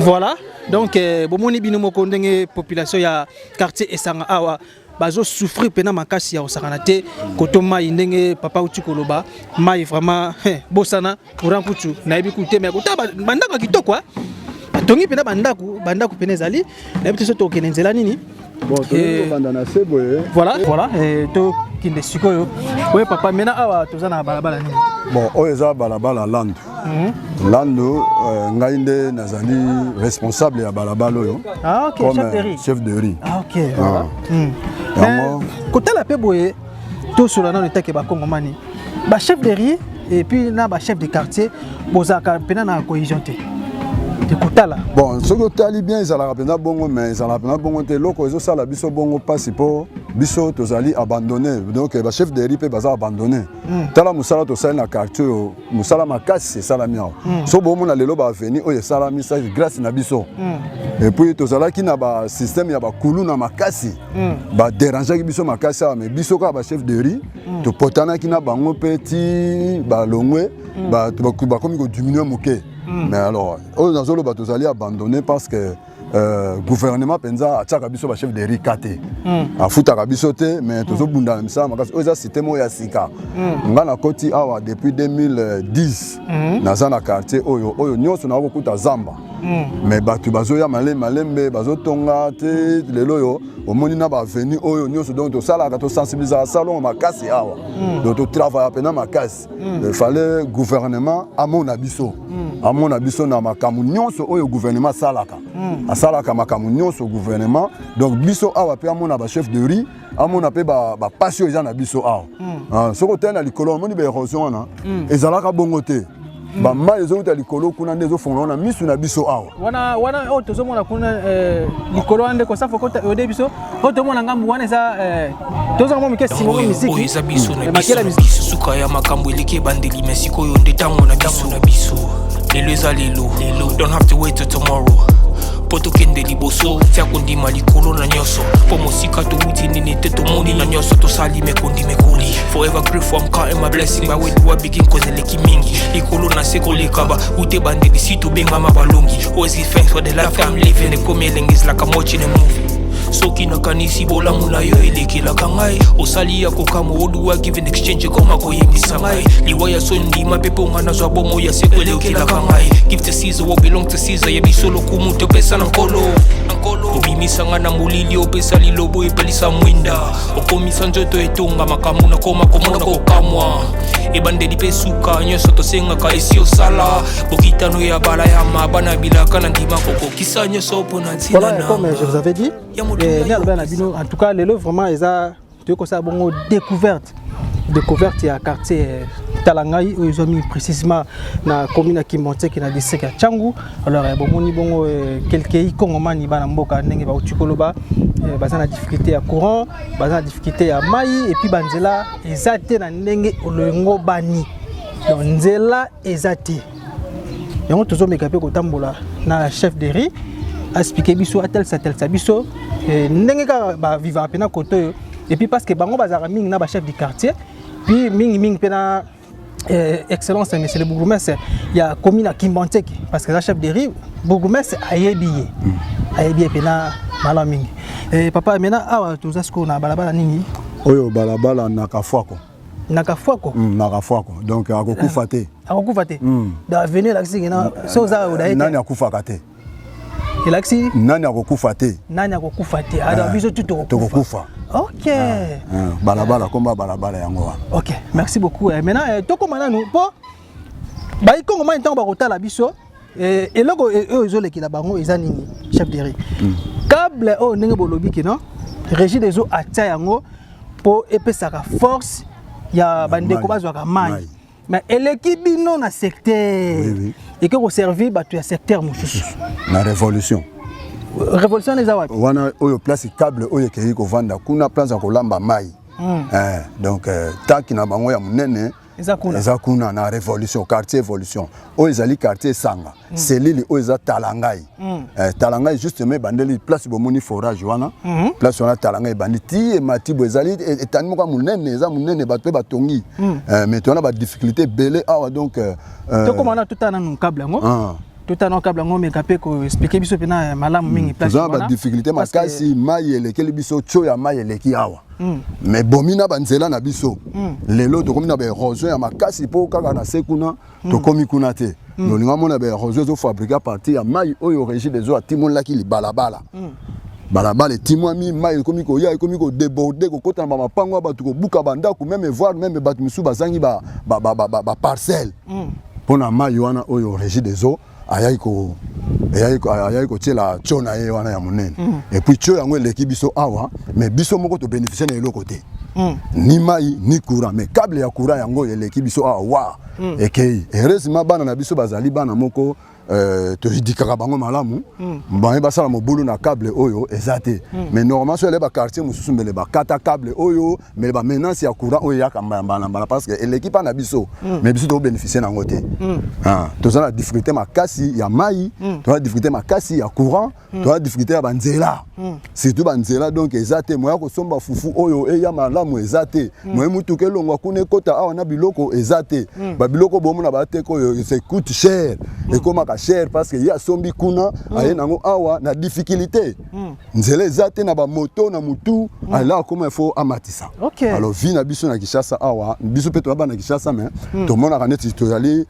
voilà donc bomoni bino moko ndenge population ya quartier Esanga awa bazo souffrir pena makasi ya osakana te koto mai ndenge papa uti koloba mai vraiment bosana courant kutu na yebi kuté mais kota bandaka kitoko tongi pena bandaku pena ezali na yebi so to kenenzela nini bon to bandana sebo voilà to kinde sikoyo ouais papa mena awa tozana balabala nini bon oeza balabala landu landu ngai nde nazali responsable ya balabala oyo OK chef de riz OK voilà kotala pe boye to sur la l'état ke ba kongomani ba chef de riz et puis na ba chef de quartier bozaka pena na cohésion te kotala bon ce que tali bien ezala pena bongo mais ezala pena bongo te loko ezo sala biso bongo pasi po biso tozali abandonné donc ba chef de riz pe baza abandonné tala musala to sala na quartier musala makasi sala miao so bomo na lelo ba veni oyo sala misa grâce na biso et puis tozala ki na ba système ya ba kulu na makasi ba déranger ki biso makasi mais biso ka ba chef de riz to potana ki na bango petit ba longwe ba komi ko diminuer moke mais alors oyo nazolo ba tozali abandonné parce que gouvernement penza ataka biso ba chef de riz kate afutaka biso te mais tozo bunda misa makasi oza système ya sika ngana koti awa depuis 2010 naza na quartier oyo nyonso na kokuta zamba mais batu bazoya malembe bazotonga te lelo yo omoni na ba venu oyo nyonso donc to sala ka to sensibiliser salon makasi awa donc to travailler pena makasi il fallait gouvernement amona biso na makamu nyonso oyo gouvernement salaka asalaka makamu nyonso gouvernement donc biso awa pe amona ba chef de riz amona pe ba passion eza na biso awa soko tena likolo omoni ba érosion na ezalaka bongo te ba ma ezouta likolo kuna ndezo fondona na misu na biso awa wana o tozo mona kuna likolo ande ko safo ko ode biso o to mona ngambu wana eza tozo mo mike simo musique o eza biso na biso suka ya makambo eleke bandeli mesiko yo ndetango na biso lelo eza lelo don't have to wait till tomorrow poto kende liboso tia kondima likolo na nyoso po mosika to wuti nini te to moni na nyoso to sali mekondi mekoli forever grateful I'm counting my blessing by when I begin cause eleki mingi likolo na seko lekaba ute bandeli sito benga mabalongi always give thanks for the life I'm living the coming is like I'm watching a movie soki na kanisi bolamu na yo elekelaka ngai osali ya kokamo oduwa give in exchange koma koyebisa ngai liwaya so ndima pepe onga nazwa bomo ya seko elekelaka ngai give to Caesar what belong to Caesar yebiso lokumu topesa na nkolo obimisanga na molili opesa lilobo epelisa mwinda okomisa nzoto etonga makamu na koma komona kokamwa ebandeli pe suka nyonso tosengaka esi osala bokitano ya bala ya mabana bilaka na ndima kokokisa nyonso mpona ntina voilà comme je vous avais dit en tout cas lelo vraiment eza toyeko ça bongo découverte ya quartier Talangai où ils ont mis précisément na commune à Kimontek na district à Tchangu alors bomoni bongo quelques Congomani bana mboka ndenge ba utikoloba bazana difficulté ya courant bazana difficulté ya mai et puis banzela ezate na ndenge olongo bani donc nzela ezate yango tozo mekape ko tambola na chef de riz expliquer biso atel sa biso ndenge ka ba vivre pena koto et puis parce que bango bazara mingi na ba chef du quartier puis mingi pena excellence monsieur le bourgmestre il y a commune à Kimontek parce que la chef de riz bourgmestre ayebiye pena malamingi papa maintenant awa tozasko na balabala nini oyo balabala nakafwako donc akokufa te da venir l'axi na soza odaite nani akufaka te Elaxi nani akokufa te ada biso tokokufa OK balabala komba balabala yango wana OK merci beaucoup maintenant tokomana nous po ba ikongo ma ntango ba kotala biso eloko ezolekila bango eza nini chef de riz câble o ndenge bolobi kino régie des eaux atia yango po epesaka force ya bandeko bazwaka mai mais eleki bino na secteur et que servir batu ya secteur mususu na révolution les awa wana oyo place câble oyo kei ko vanda kuna place ko lamba mai donc taki na bango ya munene eza kuna na révolution quartier évolution oyo ezali quartier sanga selili oyo eza talangai talangai justement bandeli place bomoni forage wana place wana talangai bandi ti matibo ezali etani moka munene eza munene bato batongi mais tona ba difficulté belé awa donc tokomana tutana no câble ngo tutana câble ngo mais kapé ko expliquer biso pena malamu mingi place wana ba difficulté makasi mai elekeli biso cho ya mai eleki awa mais bomina banzela na biso lelo to komina ba érosion ya makasi po kaka na sekuna to komi kuna te nolinga mona ba érosion zo fabriquer à partir ya mai oyo régie des eaux atimolaki li balabala balabala timwami mai komi ko ya komi ko déborder ko kota ba mapango ba to ko buka banda ko même voir même ba misu bazangi ba parcelle pona mai wana oyo régie des eaux ayai ko tiela chona ye wana ya munene et puis cho yango eleki biso awa mais biso moko to bénéficier na eloko te ni mai ni courant mais câble ya courant yango eleki biso awa wa ekei heureusement bana na biso bazali bana moko toyidikaka bango malamu bango basala mobulu na câble oyo eza te mais normalement so eleba quartier mosusu mbele bakata câble oyo mais ba menace ya courant oyo yaka mbala parce que l'équipe na biso mais biso to bénéficier nango te tozala difficulté makasi ya mai tozala difficulté makasi ya courant tozala difficulté ya banzela surtout banzela donc eza te moya kosomba fufu oyo eya malamu eza te moye mutuka elongwa kuna ekota awa na biloko eza te babiloko bomona bateko oyo ça coûte cher ekomaka cher parce que ya sombi kuna aye nango awa na difficulté nzela eza te na bamoto na mutu ala koma faut amatisa alors vi na biso na Kinshasa awa biso pe to na Kinshasa mais to mona kaneti to yali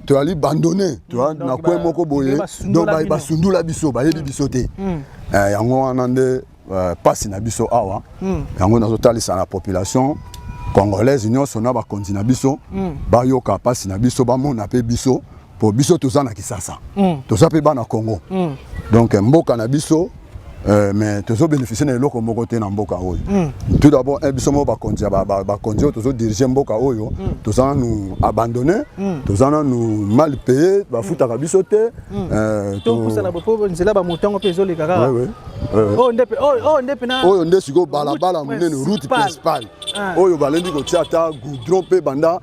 to ali abandonné tu vois na kwe moko boye donc ba sundula biso ba yebi biso te yango wana nde pasi na biso awa yango nazotalisa na population congolaise nyonso na bakonzi na biso bayoka pasi na biso bamona pe biso po biso toza na Kinshasa toza pe bana Congo donc mboka na biso mais tozo bénéficier na eloko moko te na mboka oyo tout d'abord biso mo bakonzi bakonzi tozo diriger mboka oyo toza nous abandonner toza nous mal payé bafutaka biso te to kusala bopo nzela ba motongo pe zo lekaka oyo nde siko balabala munene route principale oyo balendi kotia ata goudron pe banda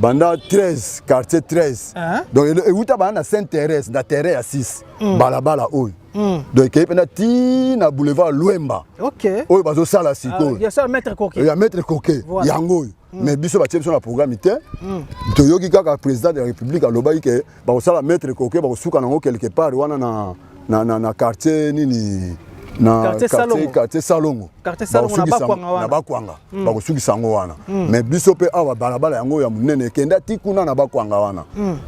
13 quartier 13 donc euta bana Saint-Thérèse na terrain ya 6 balabala oyo donc epena ti na boulevard Luemba oyo bazo sala siko ya ça maître Coquet yango mais biso batie biso na programme te toyoki kaka président de la République alobaki ke bakosala maître Coquet bakosuka nango quelque part wana na quartier nini na quartier Salongo na bakwanga bakosukisa yango wana mais biso pe awa balabala yango ya munene kenda ti kuna na bakwanga wana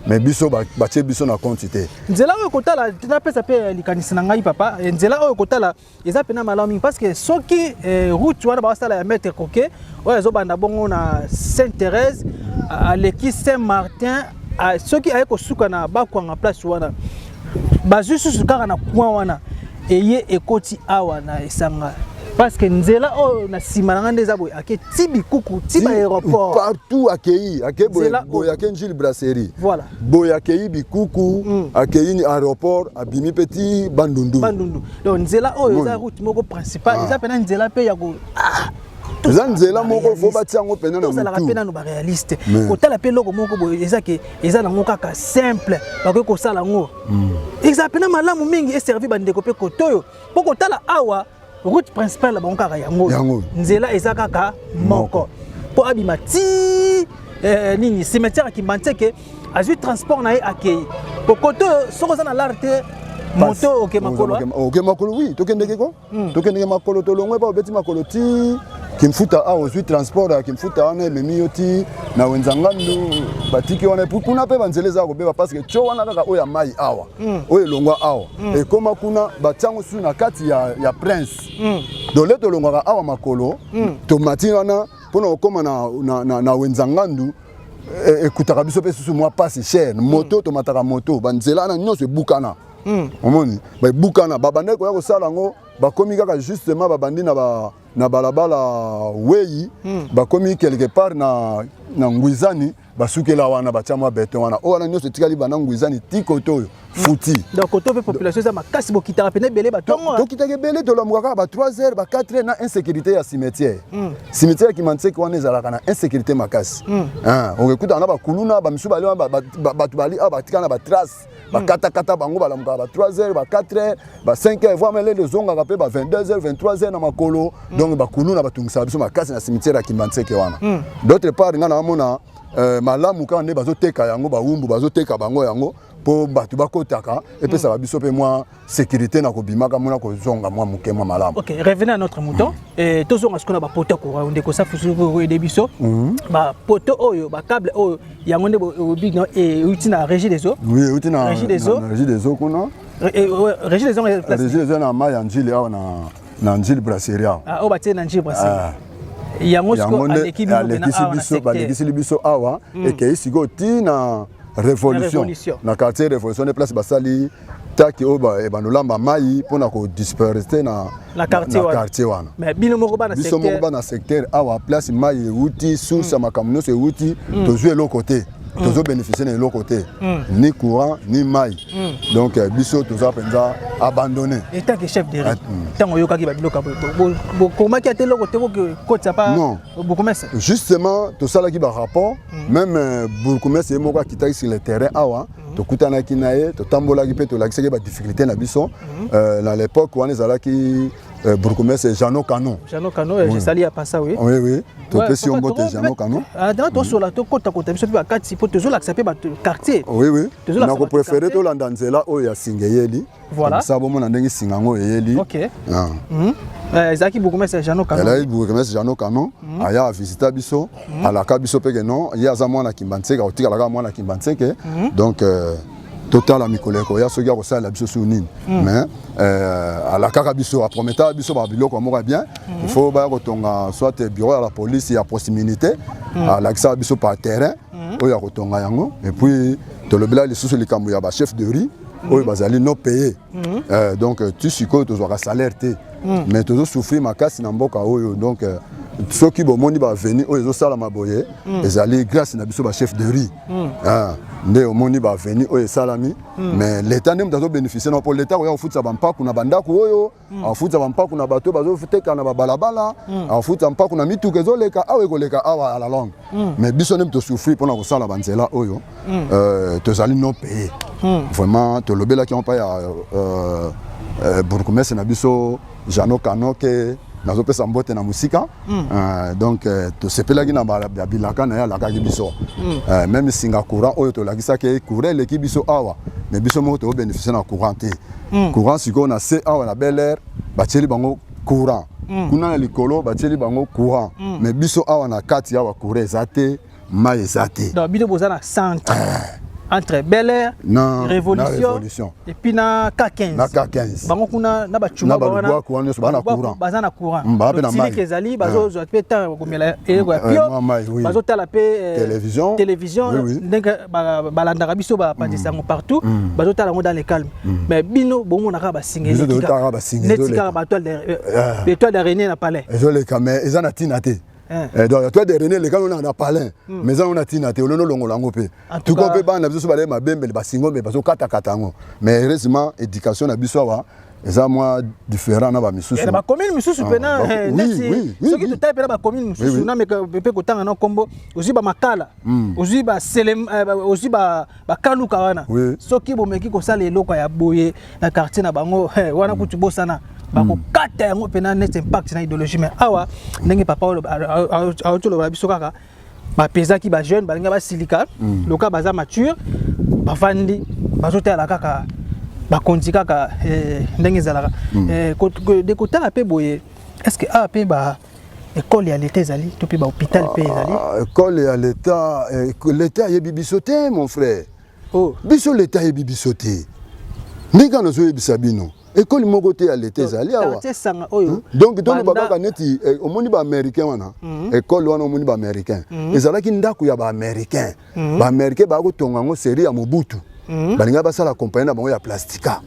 mais biso batie biso na compte te nzela oyo kotala tinapesa pe likanisi na ngai papa nzela oyo kotala eza pena malamu parce que soki route wana basala ya maître Coquet oyo ezobanda bongo na Sainte-Thérèse aleki Saint-Martin soki aye kosuka na bakwanga place wana bazwi susu kaka na point wana eye ekoti awa na esanga parce que nzela o na simana ndeza boy ake tibi kuku tiba aéroport partout akei boy ake Gilles Brasserie voilà boy akei bikuku akei ni aéroport abimi petit bandundu donc nzela o eza route moko principale eza pena nzela pe ya ko eza nzela moko fo batiango pena na mutu la pena no ba réaliste kotala pe loko moko boy eza nango kaka simple bakoki kosala ngo eza pena malamu mingi eservi bandeko pe kotoyo po kotala awa route principale ba kaka yango nzela eza kaka moko po abima ti nini cimetière ki manteke azui transport na ye akei po kotoyo soko za na larte moto ok makolo oui tokendeke ko tokendeke makolo tolongwe ba obeti makolo ti kimfuta a ozui transport kimfuta wana ememi yo ti na wenzangandu batiki wana kuna pe banzele za kobeba parce que cho wana kaka oya mai awa oyo elongwa awa ekoma kuna batiango su na kati ya prince dole tolongwaka awa makolo tomati wana mpona okoma na wenzangandu ekutaka biso pe susu mwa pasi cher moto tomataka moto banzela wana nyonso ebukana omoni baebukana babandaki koya kosala yango bakomi kaka justement babandi na balabala weyi bakomi quelque part na ngwizani basukela wana batia mwa beton wana oyo wana nyonso etikali bana ngwizani ti koto oyo futi donc koto pe population eza makasi bokitaka pene ebele batongo tokitaka ebele tolambwaka ba 3 heures ba 4 heures na insécurité ya cimetière cimetière Kimantseke wana ezalaka na insécurité makasi okekuta na bakuluna bamisu bali bato bali batika na batrace bakatakata bango balamukaka ba 3 heures ba 4 heures ba 5 heures voire même les zongaka pe ba 22 heures 23 heures na makolo donc bakuluna batungisa biso makasi na cimetière ya Kimantseke wana d'autre part ngana amona malamu kaka nde bazoteka yango bawumbu bazoteka bango yango po bato bakotaka epesaka biso pe mwa sécurité na kobimaka mona kozonga mwa moke mwa malamu. Ok, revenez à notre mouton. Tozonga ce qu'on a ba poto ko ndeko sa fusu ko de biso. Ba poto oyo ba câble oyo yango nde big no uti na régie des eaux. Oui, uti na régie des eaux kuna. Régie des eaux régie des eaux na ma ya njili awa na njili brasserie. Ah, o ba tie na njili brasserie. Yango sko aleki biso awa ekei siko ti na révolution na quartier révolution de place basali taki oba ebanolamba mai pona ko disperser na quartier wana mais bino moko ba na secteur awa place mai uti source makamno se uti tozwe lo côté toujours bénéficier de l'autre côté. Ni courant, ni maille. Donc, biso, toujours abandonné. Et tant que chef de riz, tant que yoka qui va bloquer, comment qui a été l'autre côté que ça pas beaucoup mais justement, tout ça là qui va rapport, même beaucoup mais c'est moi qui taille sur le terrain, awa, to kutana ki nae, to tambola qui peut to l'accès qui va difficulté na biso. Dans l'époque où on est là qui Bourgoumès c'est Jeannot Canon. Jeannot Canon, j'ai sali à passer, oui. Oui, oui. Tu peux si on botte Jeannot Canon. Dans ton sur la côte, je peux accepter pour toujours accepter quartier. Oui, oui. On a préféré tout l'andanzela où il y a Singeyeli. Voilà. Ça, bon, on a des Singango et Yeli. Ok. Zaki Bourgoumès c'est Jeannot Canon. Elle a Bourgoumès c'est Jeannot Canon. Il y a visité Bisso. À la Kabiso Pegeno, il y a Zamwana Kimbanseka, au Tigala Mwana Kimbanseka. Donc, total ami collègue ya so gars ça la biso sounine mais à la carabiso à prometa biso ba biloko mo bien il faut ba kotonga soit bureau à la police à proximité à l'accès biso par terrain o ya kotonga yango et puis to le bla les sous les kambu ya ba chef de riz o bazali no payer donc tu siko to zo salaire té mais toujours souffrir ma casse na mboka oyo donc ceux qui bomoni ba venir o ezo sala maboye ezali grâce na biso ba chef de riz nde omoni ba venir o esalami mais l'état nem dazo bénéficier na pour l'état o ya ofutsa ba mpaku na bandako oyo ofutsa ba mpaku na bato bazo futeka na ba balabala ofutsa mpaku na mituka ezoleka awe koleka awa à la longue mais biso nem to souffrir pona ko sala banzela oyo to zali no payer vraiment to lobela ki on pa ya Bourgoumès na biso Jeannot Canon ke nazo pesa mbote na musika donc to sepelaki na bilaka na ya la ka biso même singa courant oyo to lakisa ke courant le ki biso awa mais biso mo to bénéficier na courant te courant siko na C awa na Bel Air batieli bango courant kuna na likolo batieli bango courant mais biso awa na kati awa courant ezate mai ezate donc bino bozana centre entre Bel Air, Révolution et puis na K15. Na K15. Bango kuna na bachuma bana courant. Bazana courant. Tili kezali bazo zo pe ta komela e ko pio. Bazo tala pe télévision ndenge balandaka biso ba pandisango partout. Bazo tala ngo dans les calmes. Mais bino bongo na ka ba singeli. Netika ba toile d'araignée na palais. Ezole kamé ezana tinate. Donc toi dernier les gars on a parlé mais on a tinaté on longo lango pe tout qu'on peut ba na biso ba le mabembe le basingo mais baso kata katango mais heureusement éducation na biso wa eza moi différent na ba misusu ba commune misusu pena ce qui tout tape na ba commune misusu na mais pe ko tanga na kombo aussi ba makala aussi ba selem aussi ba kaluka wana soki bomeki ko sala eloko ya boye na quartier na bango wana kutu bosana bako kata yango pena net impact na idéologie mais awa ndenge papa auto lo biso kaka ba pesa ki ba jeune balinga ba silika loka baza mature bafandi bazotala kaka bakonzi kaka ndenge zalaka de kota la pe boye est-ce que a pe ba école ya l'état ezali to pe ba hôpital pe ezali école ya l'état yebi bisoté mon frère biso l'état yebi bisoté ndika no zo yebi sabino école moko te à l'été ezali awa donc tolo babaka neti omoni ba américain wana école wana omoni ba américain ezalaki ndako ya ba américain ba kotonga ngo série ya Mobutu balinga basala compagnie na bango ya plastika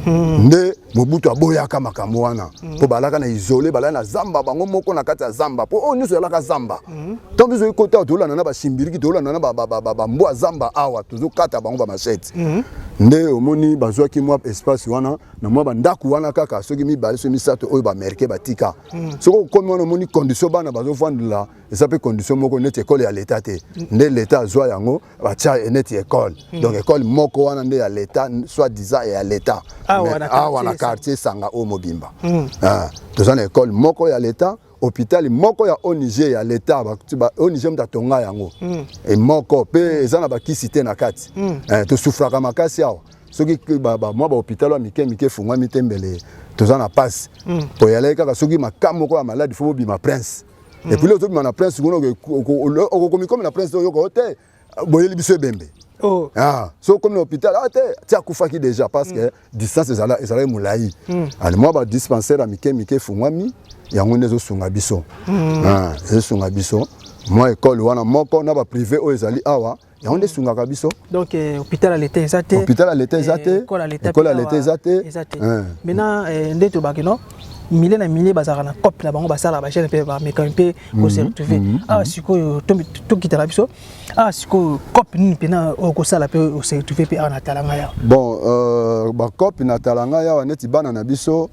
nde Mobutu aboyaka makambo wana po balaka na isolé balaka na zamba bango moko na kati ya zamba po o nyuso yalaka zamba tant biso ikota tolana na basimbiriki tolana na ba mbwa zamba awa tuzo kata bango ba machette nde omoni bazwaki mwa espace wana na mwa bandako wana kaka soki mibale so misato oyo ba américain batika soko komi wana omoni condition bana bazofandela eza pe condition moko neti école ya l'état te nde l'état azwa yango batia neti école donc école moko wana nde ya l'état soit disant ya l'état awa na quartier sanga o mobimba tozana école moko ya l'état hôpital moko ya ONG ya l'état ba ONG mtatonga yango et moko pe ezana ba kisite na kati to souffraka makasi awa soki moi ba hôpital wa mike fungwa mitembele tozana passe to yala kaka soki makamo ko ya malade fo bima prince et puis le to bima na prince ngono ko comme na prince yo ko te boyeli biso bembe so comme l'hôpital tu as koufaki déjà parce que distance ezala moulayi alors moi ba dispensaire à mike fungwami yango nezo sunga biso sunga biso moi école wana moko na ba privé o ezali awa yango nde esungaka biso. Donc hôpital à l'état ezate. Hôpital à l'état ezate. École à l'état ezate. Maintenant nde to bakino milliers na milliers bazara na cop na bango basala ba chaîne pe ba mécanicien ko se retrouver. Ah siko to kitala biso. Ah siko cop ni pena ko sala pe o se retrouver pe na talanga ya. Bon ba cop na talanga ya neti bana na biso.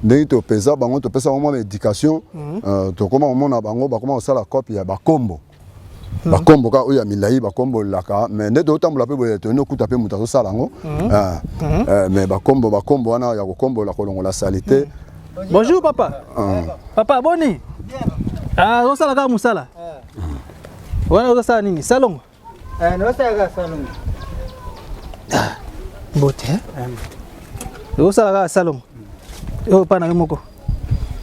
Ndenge to pesa bango to pesa mo éducation to comment on na bango ba comment osala copie ya bakombo bakombo ka oya milai bakombo laka mais nde to tambola pe boye to no kuta pe muta so sala ngo mais bakombo wana ya kokombo la kolongola salité. Bonjour papa. Papa boni. Ah on sala ka musala. Wana on sala nini salon? No sala ka salon. Bote. On sala ka salon. Oh pana moko.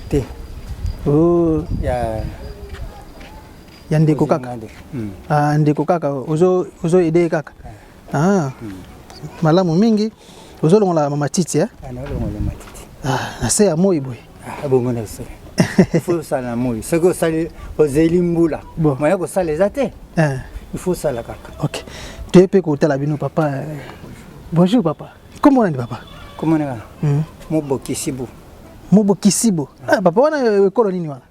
Te. Oh Ya ndeko kaka. Ah ndeko kaka ozo ide kaka. Ah. Malamu mingi ozo longola mama titi Ana longola matiti. Ah na se ya moi boy. Ah bongo na se. Il faut ça na moi. Ce que ça ozeli mbula. Moya ko sala ezate. Il faut ça la kaka. OK. Tu es pe ko tala bino papa. Bonjour papa. Comment on dit papa? Comment on est? Mobo Kisibo. Mobo Kisibo. Ah papa wana ekolo nini wana?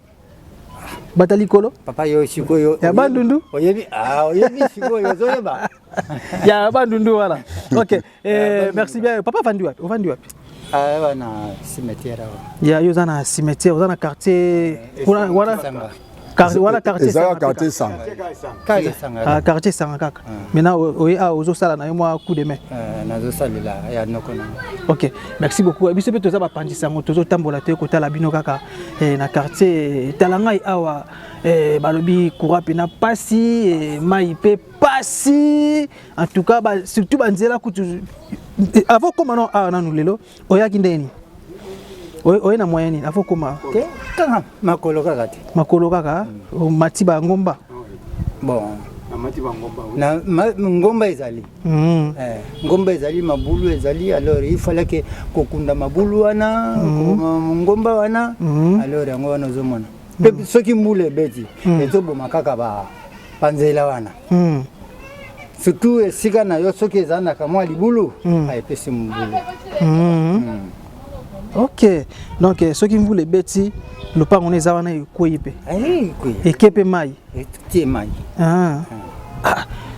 Batali kolo? Papa yo siko yo. Ya bandundu? Oyebi siko yo zoyeba. Ya bandundu wala. OK. Merci bien. Papa vandi wapi? Ovandi wapi? Ah wana cimetière. Ya yo zana cimetière, zana quartier wana quartier Sanga. Ah quartier Sanga kaka. Maintenant ozo sala na moi coup de main. Nazo salila ya nokona. OK. Merci beaucoup. Biso pe toza ba pandisa ngo tozo tambola te ko tala bino kaka na quartier talangai awa balobi courant pe na pasi mai pe pasi en tout cas surtout banzela kutu avant comment non ah nanu lelo oyaki ndeni oye na moyenne afo koma te kanga makolo kaka te makolo kaka matiba ngomba bon matiba ngomba na ngomba ezali ngomba ezali mabulu ezali alors il fallait que kokunda mabulu wana ngomba wana alors yango wana zomona pe soki mbule beti ezoboma kaka ba panzela wana surtout esika na yo soki ezana kamwa libulu ayepesi mbulu. OK. Donc ceux qui voulaient bêti le pas on est awana koyipe. Ekepe mai. Tie mai. Ah.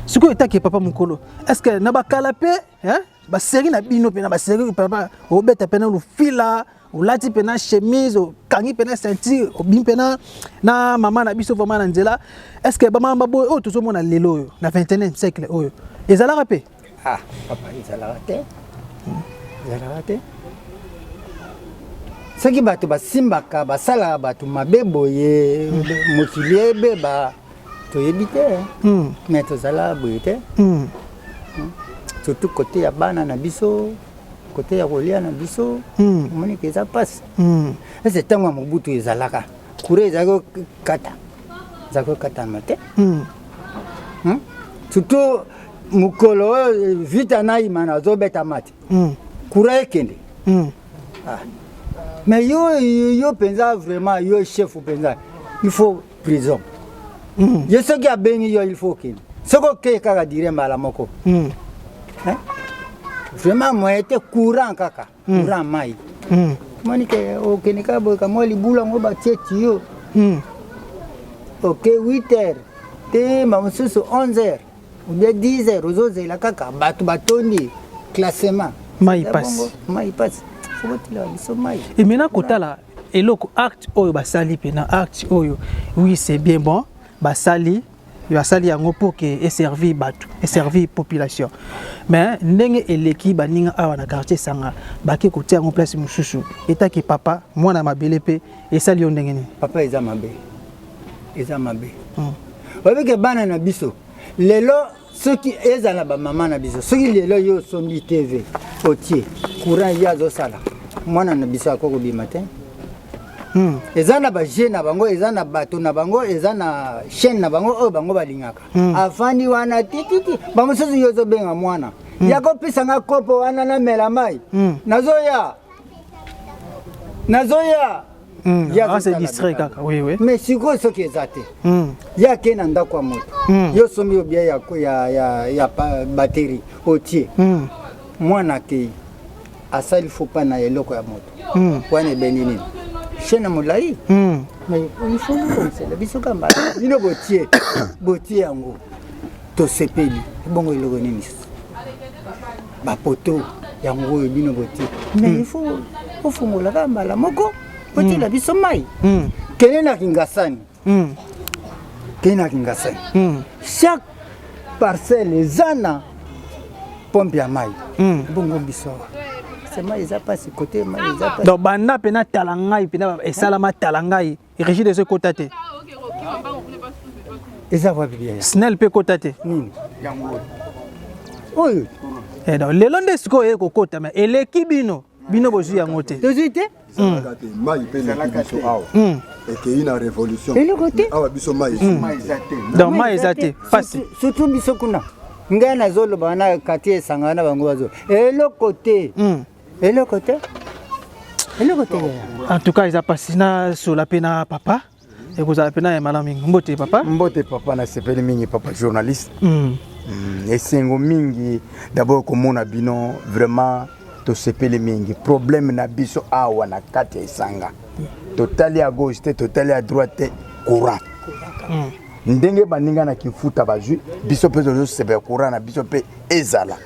Ce que était papa mukolo. Est-ce que na ba kalape hein? Ba série na bino pe na ba série papa o beta pena lu fila, o lati pena chemise, o kangi pena ceinture, o bim pena na mama na biso vraiment na nzela. Est-ce que ba mama boy o to mona lelo na 21e siècle oyo. Ezala rapé. Ah, papa ezala raté. Ezala raté. Ce qui bato basimbaka basala bato mabeboye mokili beba to yebite mais to zala boyete surtout côté ya bana na biso côté ya kolia na biso moni que ça passe c'est tellement mobutu ezalaka kure ezako kata mate surtout mukolo vita na imana zo beta mate kure ekende mais yo pensa vraiment yo chef pensa il faut prison je sais qu'il y a béni il faut qu'il ce que kaka dire mala moko vraiment moi était courant kaka courant mai monique okenika boy ka moi libula ngo ba teti yo OK 8h te mamususu 11h ou bien 10h ozoze la kaka batoni classement mai passe et maintenant kotala eloko acte oyo basali pena acte oyo oui c'est bien bon basali yango pour que et servir batu et servir population mais ndenge eleki baninga awa na quartier Sanga baki kotia en place mususu eta ki papa mwana mabele pe esali yo ndenge ni papa eza mabe avec bana na biso lelo ceux qui ezala ba maman na biso ceux qui lelo yo sombi TV otie courant ya zo sala mwana na biso akoko bi matin ezana ba jeune na bango ezana bato na bango ezana chaîne na bango o bango balingaka afandi wana tititi bango soso yo zo benga mwana yako pisa nga kopo wana na mela mai nazoya c'est distrait kaka. Oui oui. Mais siko soki ezate. Ya ke na ndako ya moto. Yo sombi obia ya batterie otie. Mwana ke asali faut pas na eloko ya moto. Wana benini. Chena molai. Mais il faut comme ça. Biso kamba. Bino botie yango. To sepeli. Bongo eloko nini. Ba poto yango bino botie. Mais il faut ofungola kamba la moko. Botie la biso mai. Kene na kingasani. Chaque parcelle ezana pompe ya mai. Bongo biso. Mai eza pasi côté mai eza pasi. Donc banda pena talangai pena esalama talangai régis de ce côté te. Eza wa bien. Snell pe côté te. Nini? Yango. Oyo. Et donc le londe siko e ko kota mais eleki bino bozu yango te. Tozu te? Mai pe na biso awa. Et que une révolution. Et le côté? Awa biso mai. Donc mai ezate pasi. Surtout biso kuna. Ngai na zolo bana quartier sangana bango bazo. Et le côté. Et le côté? En tout cas, ils ont passé sur la peine à papa. Et vous avez peine à madame Mbote papa. Mbote papa na sepeli mingi papa journaliste. Et sengo mingi d'abord comme on a bino vraiment to sepeli mingi problème na biso awa na kati esanga. Totali à gauche, totali à droite courant. Ndenge baninga na kifuta bazui biso pe zo sebe courant na biso pe ezala.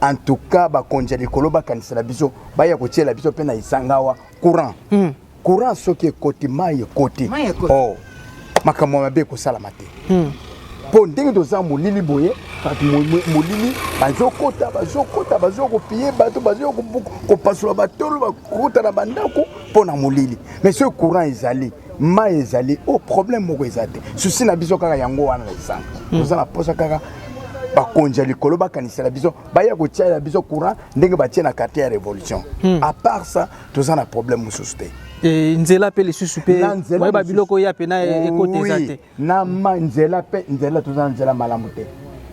En tout cas ba konja likolo ba kanisa la biso ba ya kotiela biso pe na isangawa courant. Courant soki côté mai côté. Oh. Makamwa mabe ko sala mate. Po ndenge doza molili boye kati molili bazo ko pied bato bazo ko pasula batolo ba kota na bandako po na molili. Mais ce courant ezali mai ezali au problème moko ezate souci na biso kaka yango wana ezanga oza na posa kaka bakonja likolo bakanisa la biso baya kotia la biso courant ndenge batie na quartier ya révolution à part ça toza na problème mosusu te et nzela pe lisusu pe boye ba biloko ya pe na ekote ezate na nzela pe nzela toza nzela malamu te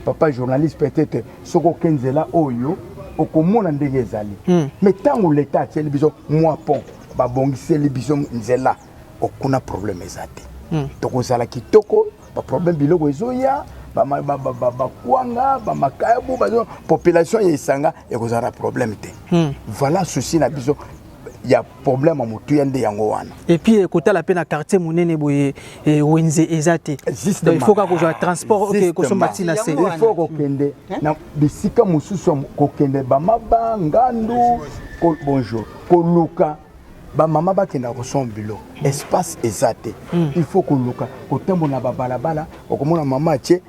papa journaliste peut-être soko kenzela oyo okomona ndenge ezali mais tango l'état atie biso moi pont babongiseli biso nzela okuna problème ezate tokozala kitoko ba problème biloko ezoya ba kwanga ba makayabu ba population yesanga ekozala problème te voilà souci na biso ya problème à mutu yande yango wana et puis kota la peine quartier munene boye wenze ezate donc il faut ka ko transport OK ko sombati na c'est il faut ko kende na bisika mususu ko kende ba mabanga ngandu bonjour ko luka ba mama ba kenda ko son bilo espace ezate il faut ko luka ko tembo na balabala okomona mama tie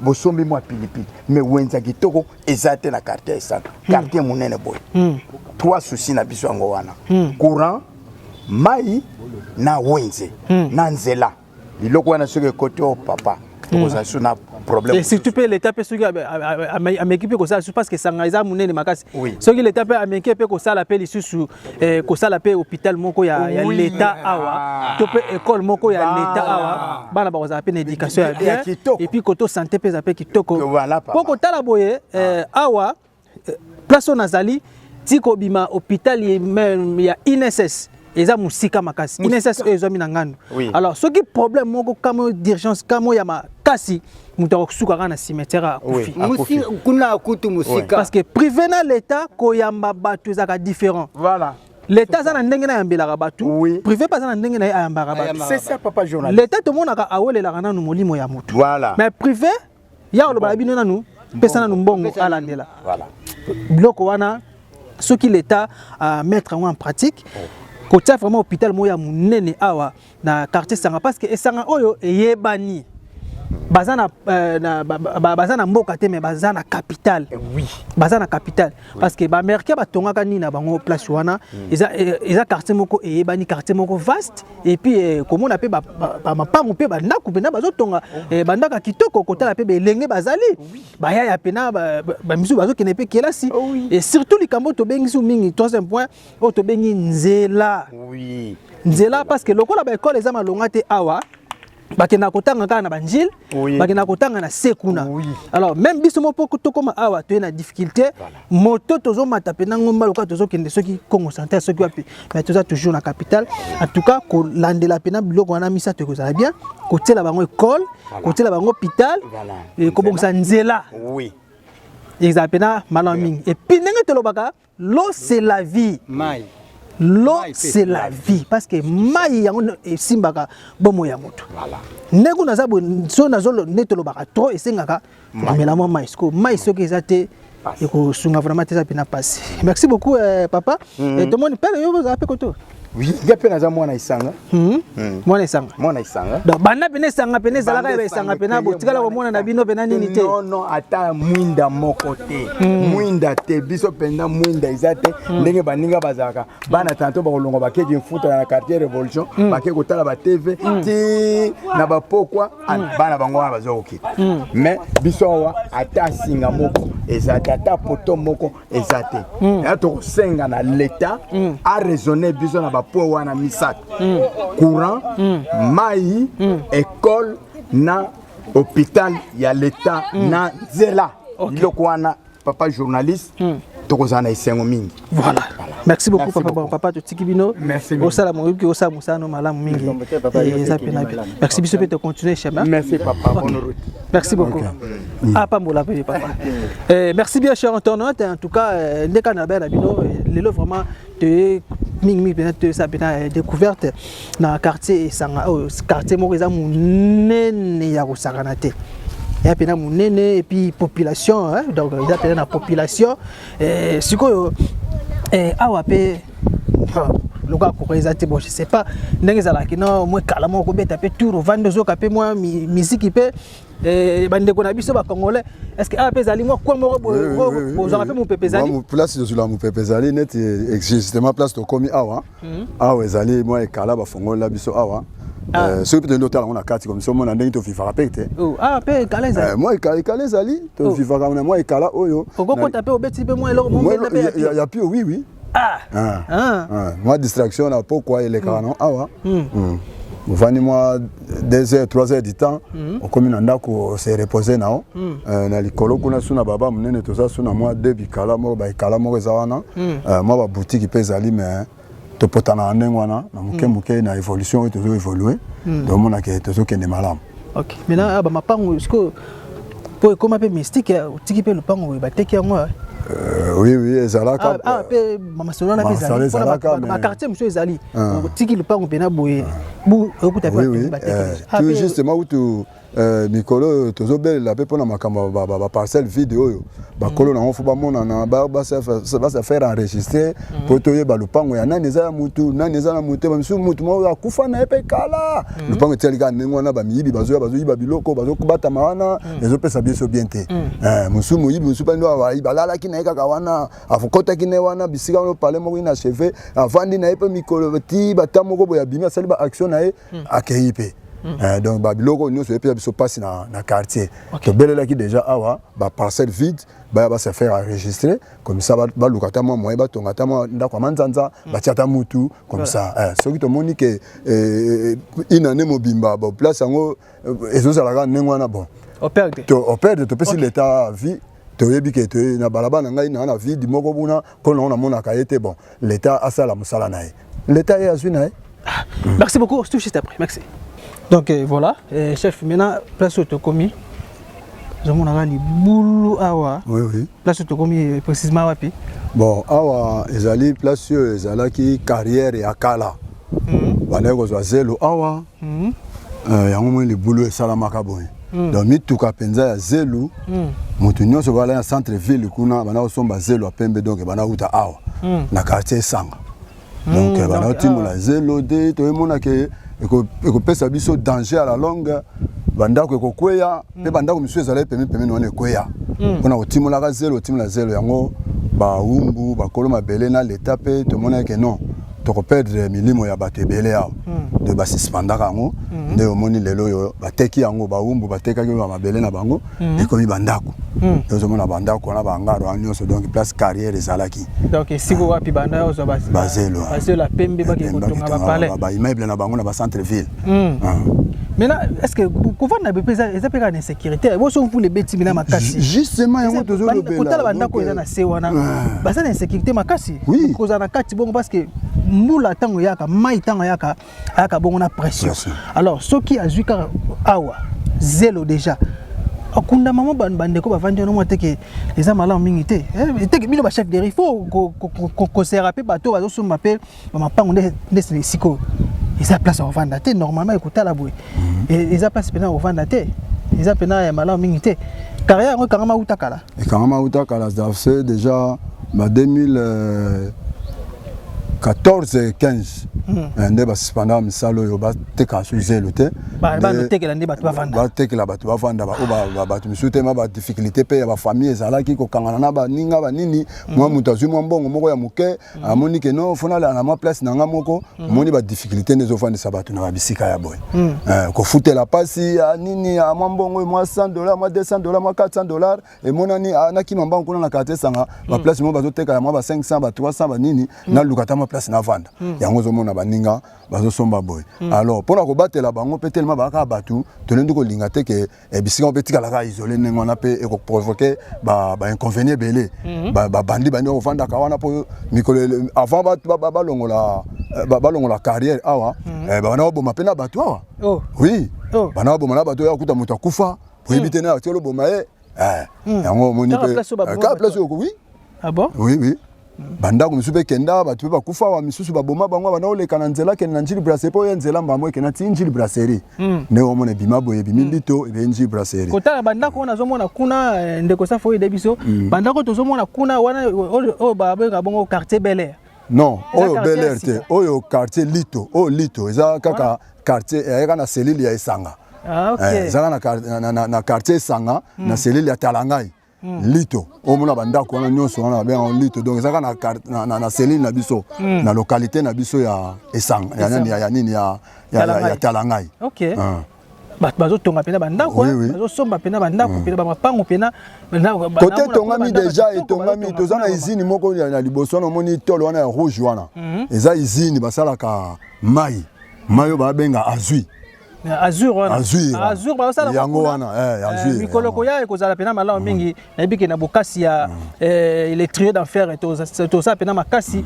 bosombi mwa pilipili mais wenza kitoko ezate na quartier esaka quartier munene boy trois soucis na biso yango wana courant mai na wenze na nzela biloko wana soki côté au papa tokoza so na problème et si tu peux l'état pe soki a m'équiper ko ça parce que sanga eza munene makasi soki l'état pe a m'équiper ko ça la pe lisusu ko ça la pe hôpital moko ya l'état awa to pe école moko ya l'état awa bana ba ko za pe éducation ya bien et puis koto santé pe za pe kitoko poko tala boye awa place nazali tiko bima hôpital ya INSS eza musika makasi INSS ezomi na ngando alors soki problème moko kamo d'urgence kamo ya makasi muta kosuka kana cimetière akufi kuna kutu musika parce que privé na l'état koyamba batu ezaka différent voilà l'état za na ndenge na yambelaka batu privé pas za na ndenge na yambaka batu c'est ça papa journaliste l'état to monaka awelelaka nanu molimo ya mutu voilà mais privé ya oloba bino nanu pesa nanu mbongo alandela voilà bloko wana soki l'état à mettre en pratique côté vraiment hôpital moya munene awa na quartier sanga parce que esanga oyo eyebani bazana bazana mboka te mais bazana capitale bazana capitale parce que ba merke batongaka ni na bango place wana eza quartier moko eyebani quartier moko vaste et puis comment on appelle ba mapango pe ba ndaku pena bazotonga bandaka kitoko kotala pe belenge bazali baya ya pena ba misu bazo kene pe kelasi et surtout likambo to bengi su mingi troisième point o to bengi nzela nzela parce que lokola ba école eza malonga te awa bakena kotanga kana banjil bakena kotanga na sekuna alors même biso mo poko to comme awa to na difficulté moto tozo mata pena ngomba loka tozo kende soki Congo central soki wapi mais toza toujours na capitale en tout cas ko landela pena biloko wana misa to kozala bien ko tela bango école ko tela bango hôpital et ko bongisa nzela exactement malaming et puis ndenge to lobaka l'eau c'est la vie l'eau c'est la vie parce que mai yango esimbaka bomo ya moto ndeko nazabo so nazolo netolo baka trop esengaka amela mo mai soki ezate eko sunga vraiment teza pena passer merci beaucoup papa et tout le monde père yo vous appelez koto oui gape na za mwana isanga mwana isanga donc bana pene sanga pene zalaka ya isanga pena botikala ko mona na bino pena nini te non ata mwinda moko te mwinda te biso penda mwinda izate ndenge baninga bazaka bana tanto ba kolonga bakeji mfuta na quartier révolution bake kotala ba TV ti na ba pokwa bana bango wana bazokita mais biso wa ata singa moko ezate ata poto moko ezate ya to senga na l'état a raisonner biso na po wana misat courant mai école na hôpital ya l'état na zela loko wana papa journaliste tokozana isengo mingi voilà merci beaucoup papa to tikibino au salam oyoki au salam musano malamu mingi merci biso pe to continuer chemin merci papa bonne route merci beaucoup pambola pe papa merci bien cher internaute en tout cas ndeka na bela bino lelo vraiment te mingi peut-être ça peut découverte dans quartier sanga quartier mo eza munene ya kusakana te ya pena munene et puis population donc il y a pena population sikoyo awa pe loka ko ezate bon je sais pas ndenge za la kino moi kala mo ko beta pe tour vando zo ka pe moi musique pe bande ko na biso ba congolais est-ce que ape zali moi ko mo bo za pe mo pepe zali moi place je la mo pepe zali net justement place to komi awa awa ezali moi kala ba fongola biso awa ce que peut-être on a carte comme ça on a ndenge to fifa rapete pe kala zali moi kala zali to fifa kana moi kala oyo ko taper obeti pe moi eloko mo il y a plus oui moi distraction là pourquoi il est canon awa vani moi 2 heures 3 heures du temps on comme nanda ko se reposer nao na likolo kuna suna baba munene toza suna moi debi kala mo ba kala mo zawana moi ba boutique pe zali mais to potana ndengo wana na muke na évolution to évoluer donc mona ke to kende malamu OK maintenant ba mapango siko po comme peu mystique tiki pe le pango ba teki yango oui ezalaka pe mama solo na pezali ma quartier monsieur ezali tiki le pango pena boye bu okuta pe tout justement où tu mikolo tozobele la pe pona makamba ba parcelle vidéo yo ba kolo na ofu ba mona na ba ça faire enregistrer poto ye ba lupango ya nani za mutu nani za na mutu ba msu mutu mo akufa na epe kala lupango telika nengo na ba miyibi bazo yiba biloko bazo kubata mawana ezo pesa biso bien te musu muyibi musu pa ndo wa yiba lala kina eka kawana afukota kine wana bisika no parler mo ina cheve avandi na epe mikolo ti batamo ko boya bimia sali ba action na e akeipe donc babiloko nous se peut passer na quartier to belela ki déjà awa ba parcelle vide ba se faire enregistrer comme ça ba lukata moi moi ba tonga ta moi ndako manzanza ba tiata mutu comme ça ce qui to moni que ina ne mobimba ba place ngo ezo sala nengo na bon operde to pesi l'état vie toyebi ke to na balabana ngai na vide moko buna ko na mona ka été bon l'état asala musala nae l'état est azui nae merci beaucoup tout juste après merci. Donc voilà, chef, maintenant, place où tu as commis, je m'en ai dit boulou awa. Oui. Place où tu as commis précisément wapi? Bon, awa, ezali place où ezala qui carrière et akala. Baneko zo zelo awa. Yango mo le boulou et salamaka boy. Donc mi tuka penza ya zelo. Mutu nyonso bala ya centre ville kuna bana osomba zelo apembe donc bana uta awa. Na quartier Sanga. Donc bana timula zelo de to emona ke eko pesa biso danger à la longue bandako eko kweya pe bandako misu ezala pemi no ne kweya pona otimola ka zelo yango ba umbu ba koloma belé na l'état pe to mona ke non to ko perdre milimo ya bato belé ya de ba suspendaka yango nde omoni lelo yo bateki yango ba umbu batekaki ba mabele na bango eko mi bandako tozomona bandako wana bangaro nyonso donc place carrière ezalaki donc esiko wapi banda ozo bazelo pembe bakotonga bapale baimmeuble na bango na bacentre ville. Maintenant, est-ce que couvent na BP eza peka na insécurité boso pour les bêtis mina makasi justement yango tozolobela kotala bandako eza na se wana basa na insécurité makasi koza na kati bongo parce que mbula tango yaka mai tango yaka bongo na pression. Alors ceux qui azui ka awa zelo déjà akunda mama bandeko bavandi no mote ke eza malamu mingi te te bino ba chef de faut ko serape bato bazo soma pe mapango nde siko eza place au vanda te normalement ekutala boye eza place pena au vanda te eza pena ya malamu mingi te carrière ngo kangama utakala c'est déjà 2014 15 nde basuspenda misalo oyo bateka so zelo te batekela nde bato bavanda batekela bato bavanda bato misu te ma badifficulté mpe ya bafamille ezalaki kokangana na baninga banini mwa moto azwi mwa mbongo moko ya moke amoni ke no fonala na mwa place na nga moko moni badifficulté nde ezofandisa bato na babisika ya boye kofutela pasi nini ya mwa mbongo mwa $100 mwa $200 mwa $400 emonani nakima mbango kuna na karte sanga baplace mo bazoteka ya mwa ba 500 ba 300 banini na lukata mwa place na vanda yango zomona baninga bazosomba boy. Alors pona ko batela bango pe tellement baka batu tolendi ko linga te ke bisika pe tikala ka isolé ngona pe e ko provoquer ba inconvénient belé ba bandi bandi ko vanda ka wana po mikolo avant ba longola carrière awa ba na bo mapena batu awa oui bana bo mana batu ya kuta muta kufa po ebite na tolo bo mae yango moni pe ka place ko oui ah bon oui bandako misupe kenda batu ba kufa wa misusu baboma bango bana oleka na nzela ke na njili brasserie po nzela mbamo ke na njili brasserie ne omona bima boye bimilito ebe njili brasserie kota bandako na zomona kuna ndeko safo ide biso bandako tozomona kuna wana o babenga bongo quartier Bel Air non oyo Bel Air te oyo quartier lito eza kaka quartier eka na selile ya Esanga eza na quartier Esanga na selile ya Talangai lito omona bandako wana nyonso wana ba lito donc ezaka na cellule na biso na localité na biso ya Esanga ya nini ya Talangai. OK bazo tonga pena bandako bazo somba pena bandako pena mapango pena côté tongami déjà etongami tozana usine moko na liboso na moni tolo wana ya rouge wana eza usine basalaka mai mayo ba benga azui Azur basala yango wana azur mikolo koya ekozala pena malamu mingi na biki na bokasi ya électrier d'enfer to sa pena makasi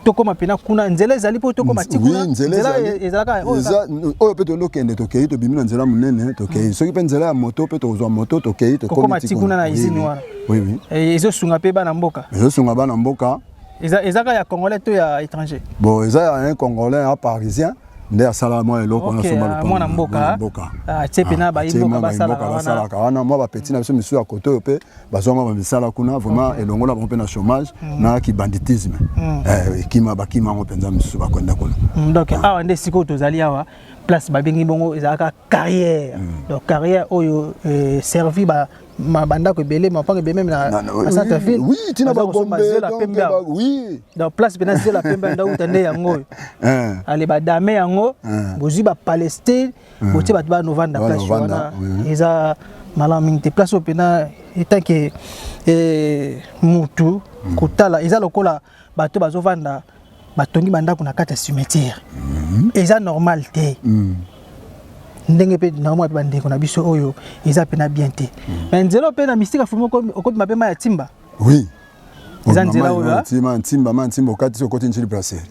tokoma pena kuna nzela ezali po tokoma tikuna nzela ezalaka oyo pe tolokende tokei to bimina nzela munene tokei soki pe nzela ya moto pe tozwa moto tokei tokoma tikuna na izini wana oui ezosunga pe bana mboka ezaka ya congolais to ya étranger bon eza ya un congolais un parisien nde asala mwa eloko na soma le mwana mboka tepena baimboka basala kana mwa ba petit na biso misu ya koto yo pe bazoma ba misala kuna vraiment elongola bon pe na chômage na ki banditisme ekima bakima ngo penza misu bakonda kuna donc awa nde siko tozali awa place babengi bongo ezaka carrière donc carrière oyo servi ba bandako ebele mapango ebele même na centre ville oui tina ba bombe donc oui donc place pena zela pemba nda utande yango ale ba dame yango bozi ba Palestine botie ba novanda place wana eza malamu te place pena etake mutu kotala eza lokola bato bazovanda batongi bandako na kati ya cimetière eza normal te ndenge pe na mwa bandeko na biso oyo eza pena bien te mais nzelo pe na mystique afumo okoti mapema ya timba oui eza nzela oyo timba okati so okoti njili brasserie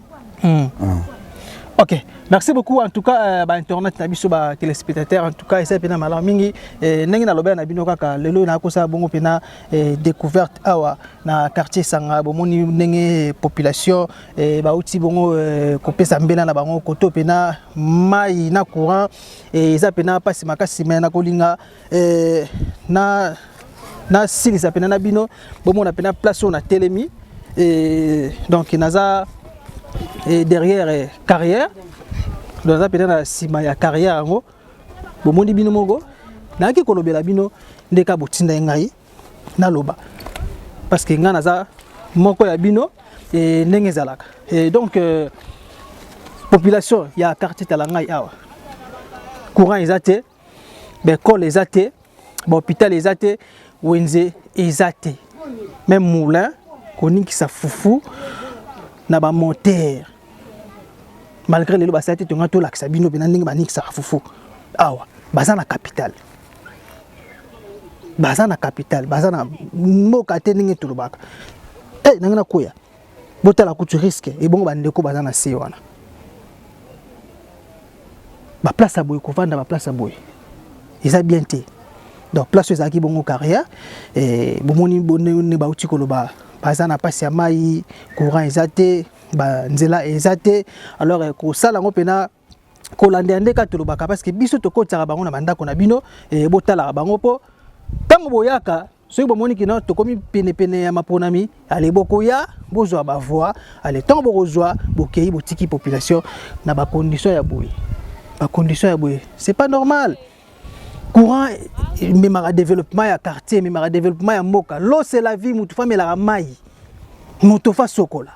OK, merci beaucoup en tout cas internet na biso ba téléspectateurs en tout cas esa pena malamu mingi ndenge na lobe na bino kaka lelo na kosa bongo pena découverte awa na quartier Sanga bomoni ndenge population ba uti bongo kopesa mbela na bango koto pena mai na courant esa pena pasi makasi na kolinga na silisa pena na bino bomona pena place on a telemi donc naza et derrière carrière dans la pena sima ya carrière ngo bomondi bino mogo na ki kolobela bino ndeka botinda ngai na loba parce que ngana za moko ya bino et ndenge zalaka et donc population ya quartier Talangai awa courant ezate be école ezate ba hôpital ezate wenze ezate même moulin koniki sa fufu na ba moteur malgré les basate to ngato laksa bino bina ndenge baniki sa fufu awa baza na capital baza na mboka te ndenge tulubaka nangana koya botala kutu risque et bon bandeko baza na se wana ba place à boy ko vanda ba place à boy eza bien te donc place ezaki bongo carrière et bomoni bonne ba uti koloba baza na passe ya mai courant ezate ba nzela ezate alors ko sala ngo pena ko lande ndeka tulubaka parce que biso to ko tsara bango na bandako na bino et botala bango po tango boyaka soki bomoni kino tokomi pene ya maponami ale bokoya bozwa ba voix ale tango bokozwa bokei botiki population na ba condition ya boye c'est pas normal courant même à développement ya quartier même à développement ya mboka l'eau c'est la vie mutu fa mela mai mutu fa sokola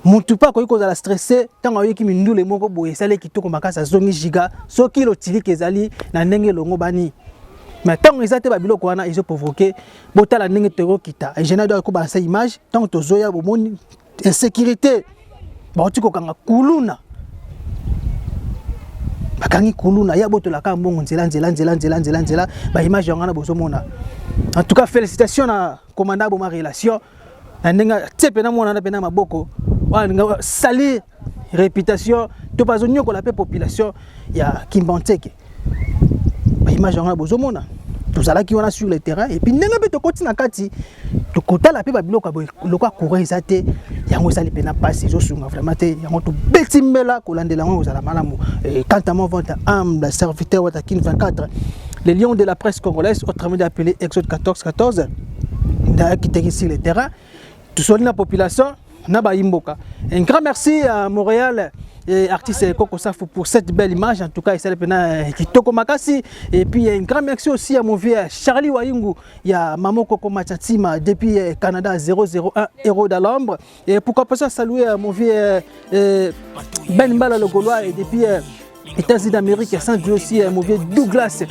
mutu pa ko la stressé tango yoki mindule moko boye sale kitoko makasa zongi giga soki lo tili kezali na ndenge longo bani. Mais tant que ils ont babiloko wana ils ont provoqué botala ndenge tero kita et général doit ko ba sa image tant to zoya bomoni insécurité ba otiko kanga kuluna bakangi kuluna ya botola ka mbongo nzela ba image ngana bozomona. En tout cas félicitations na commandant Boma relation na ndenge tsepena mona na pena maboko wa sali réputation to bazonyo ko la population ya Kimbanteke. Image on a besoin tout ça là qui on a sur le terrain et puis n'enga beto koti na kati to kota la pe ba biloko lokwa courant ezate yango sali pena passe zo sunga vraiment te yango to betimbela ko landela ngo za la malamu quant à mon vente humble serviteur Watakin 24 les lions de la presse congolaise autrement appelé Exode 14 qui était ici le terrain tout sur la population na ba imboka. Un grand merci à Montréal et artiste Coco Safo pour cette belle image. En tout cas, il s'appelle Kitoko Makasi. Et puis un grand merci aussi à mon vieux Charlie Wayungu. Il y a Maman Coco Machatima depuis Canada 001 héros de l'ombre. Et pourquoi pas ça saluer à mon vieux Ben Mbala le Gaulois et depuis États-Unis d'Amérique, sans lui aussi mon vieux Douglas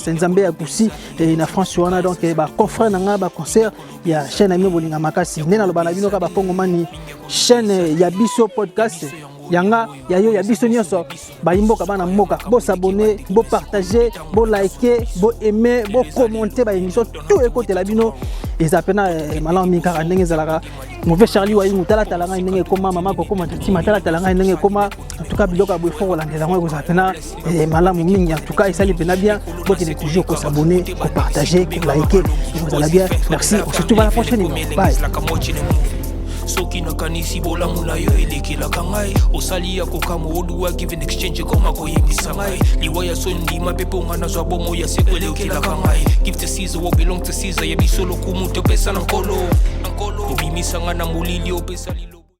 Nzambe Akoussi et na France wana donc ba confrère nanga ba concert ya chaîne ami bolinga makasi nena lo bana bino ka ba kongomani chaîne ya biso podcast yanga ya yo ya biso nyonso ba imboka bana mboka bo s'abonner bo partager bo liker bo aimer bo commenter ba émission tout écouter la bino et apena malam mi ka ndenge zalaka mauvais Charlie Wayungu tala nga ndenge koma mama ko koma tima tala nga ndenge koma en tout cas biloko bo fo landela ngo ko apena malam mingi en tout cas ça li pena bien donc il est toujours qu'on s'abonner qu'on partager qu'on liker vous allez bien merci on se retrouve à la prochaine bye. Soki na kanisi bolamu na yo elekela kangai osali ya kokamo oduwa give an exchange koma koyebisa ngai liwaya sondi mapepo ngana zwa bomo ya sekwelekela kangai give to Caesar what belong to Caesar ya bisolo kumu to pesa na nkolo obimisa ngana mulili opesa lilo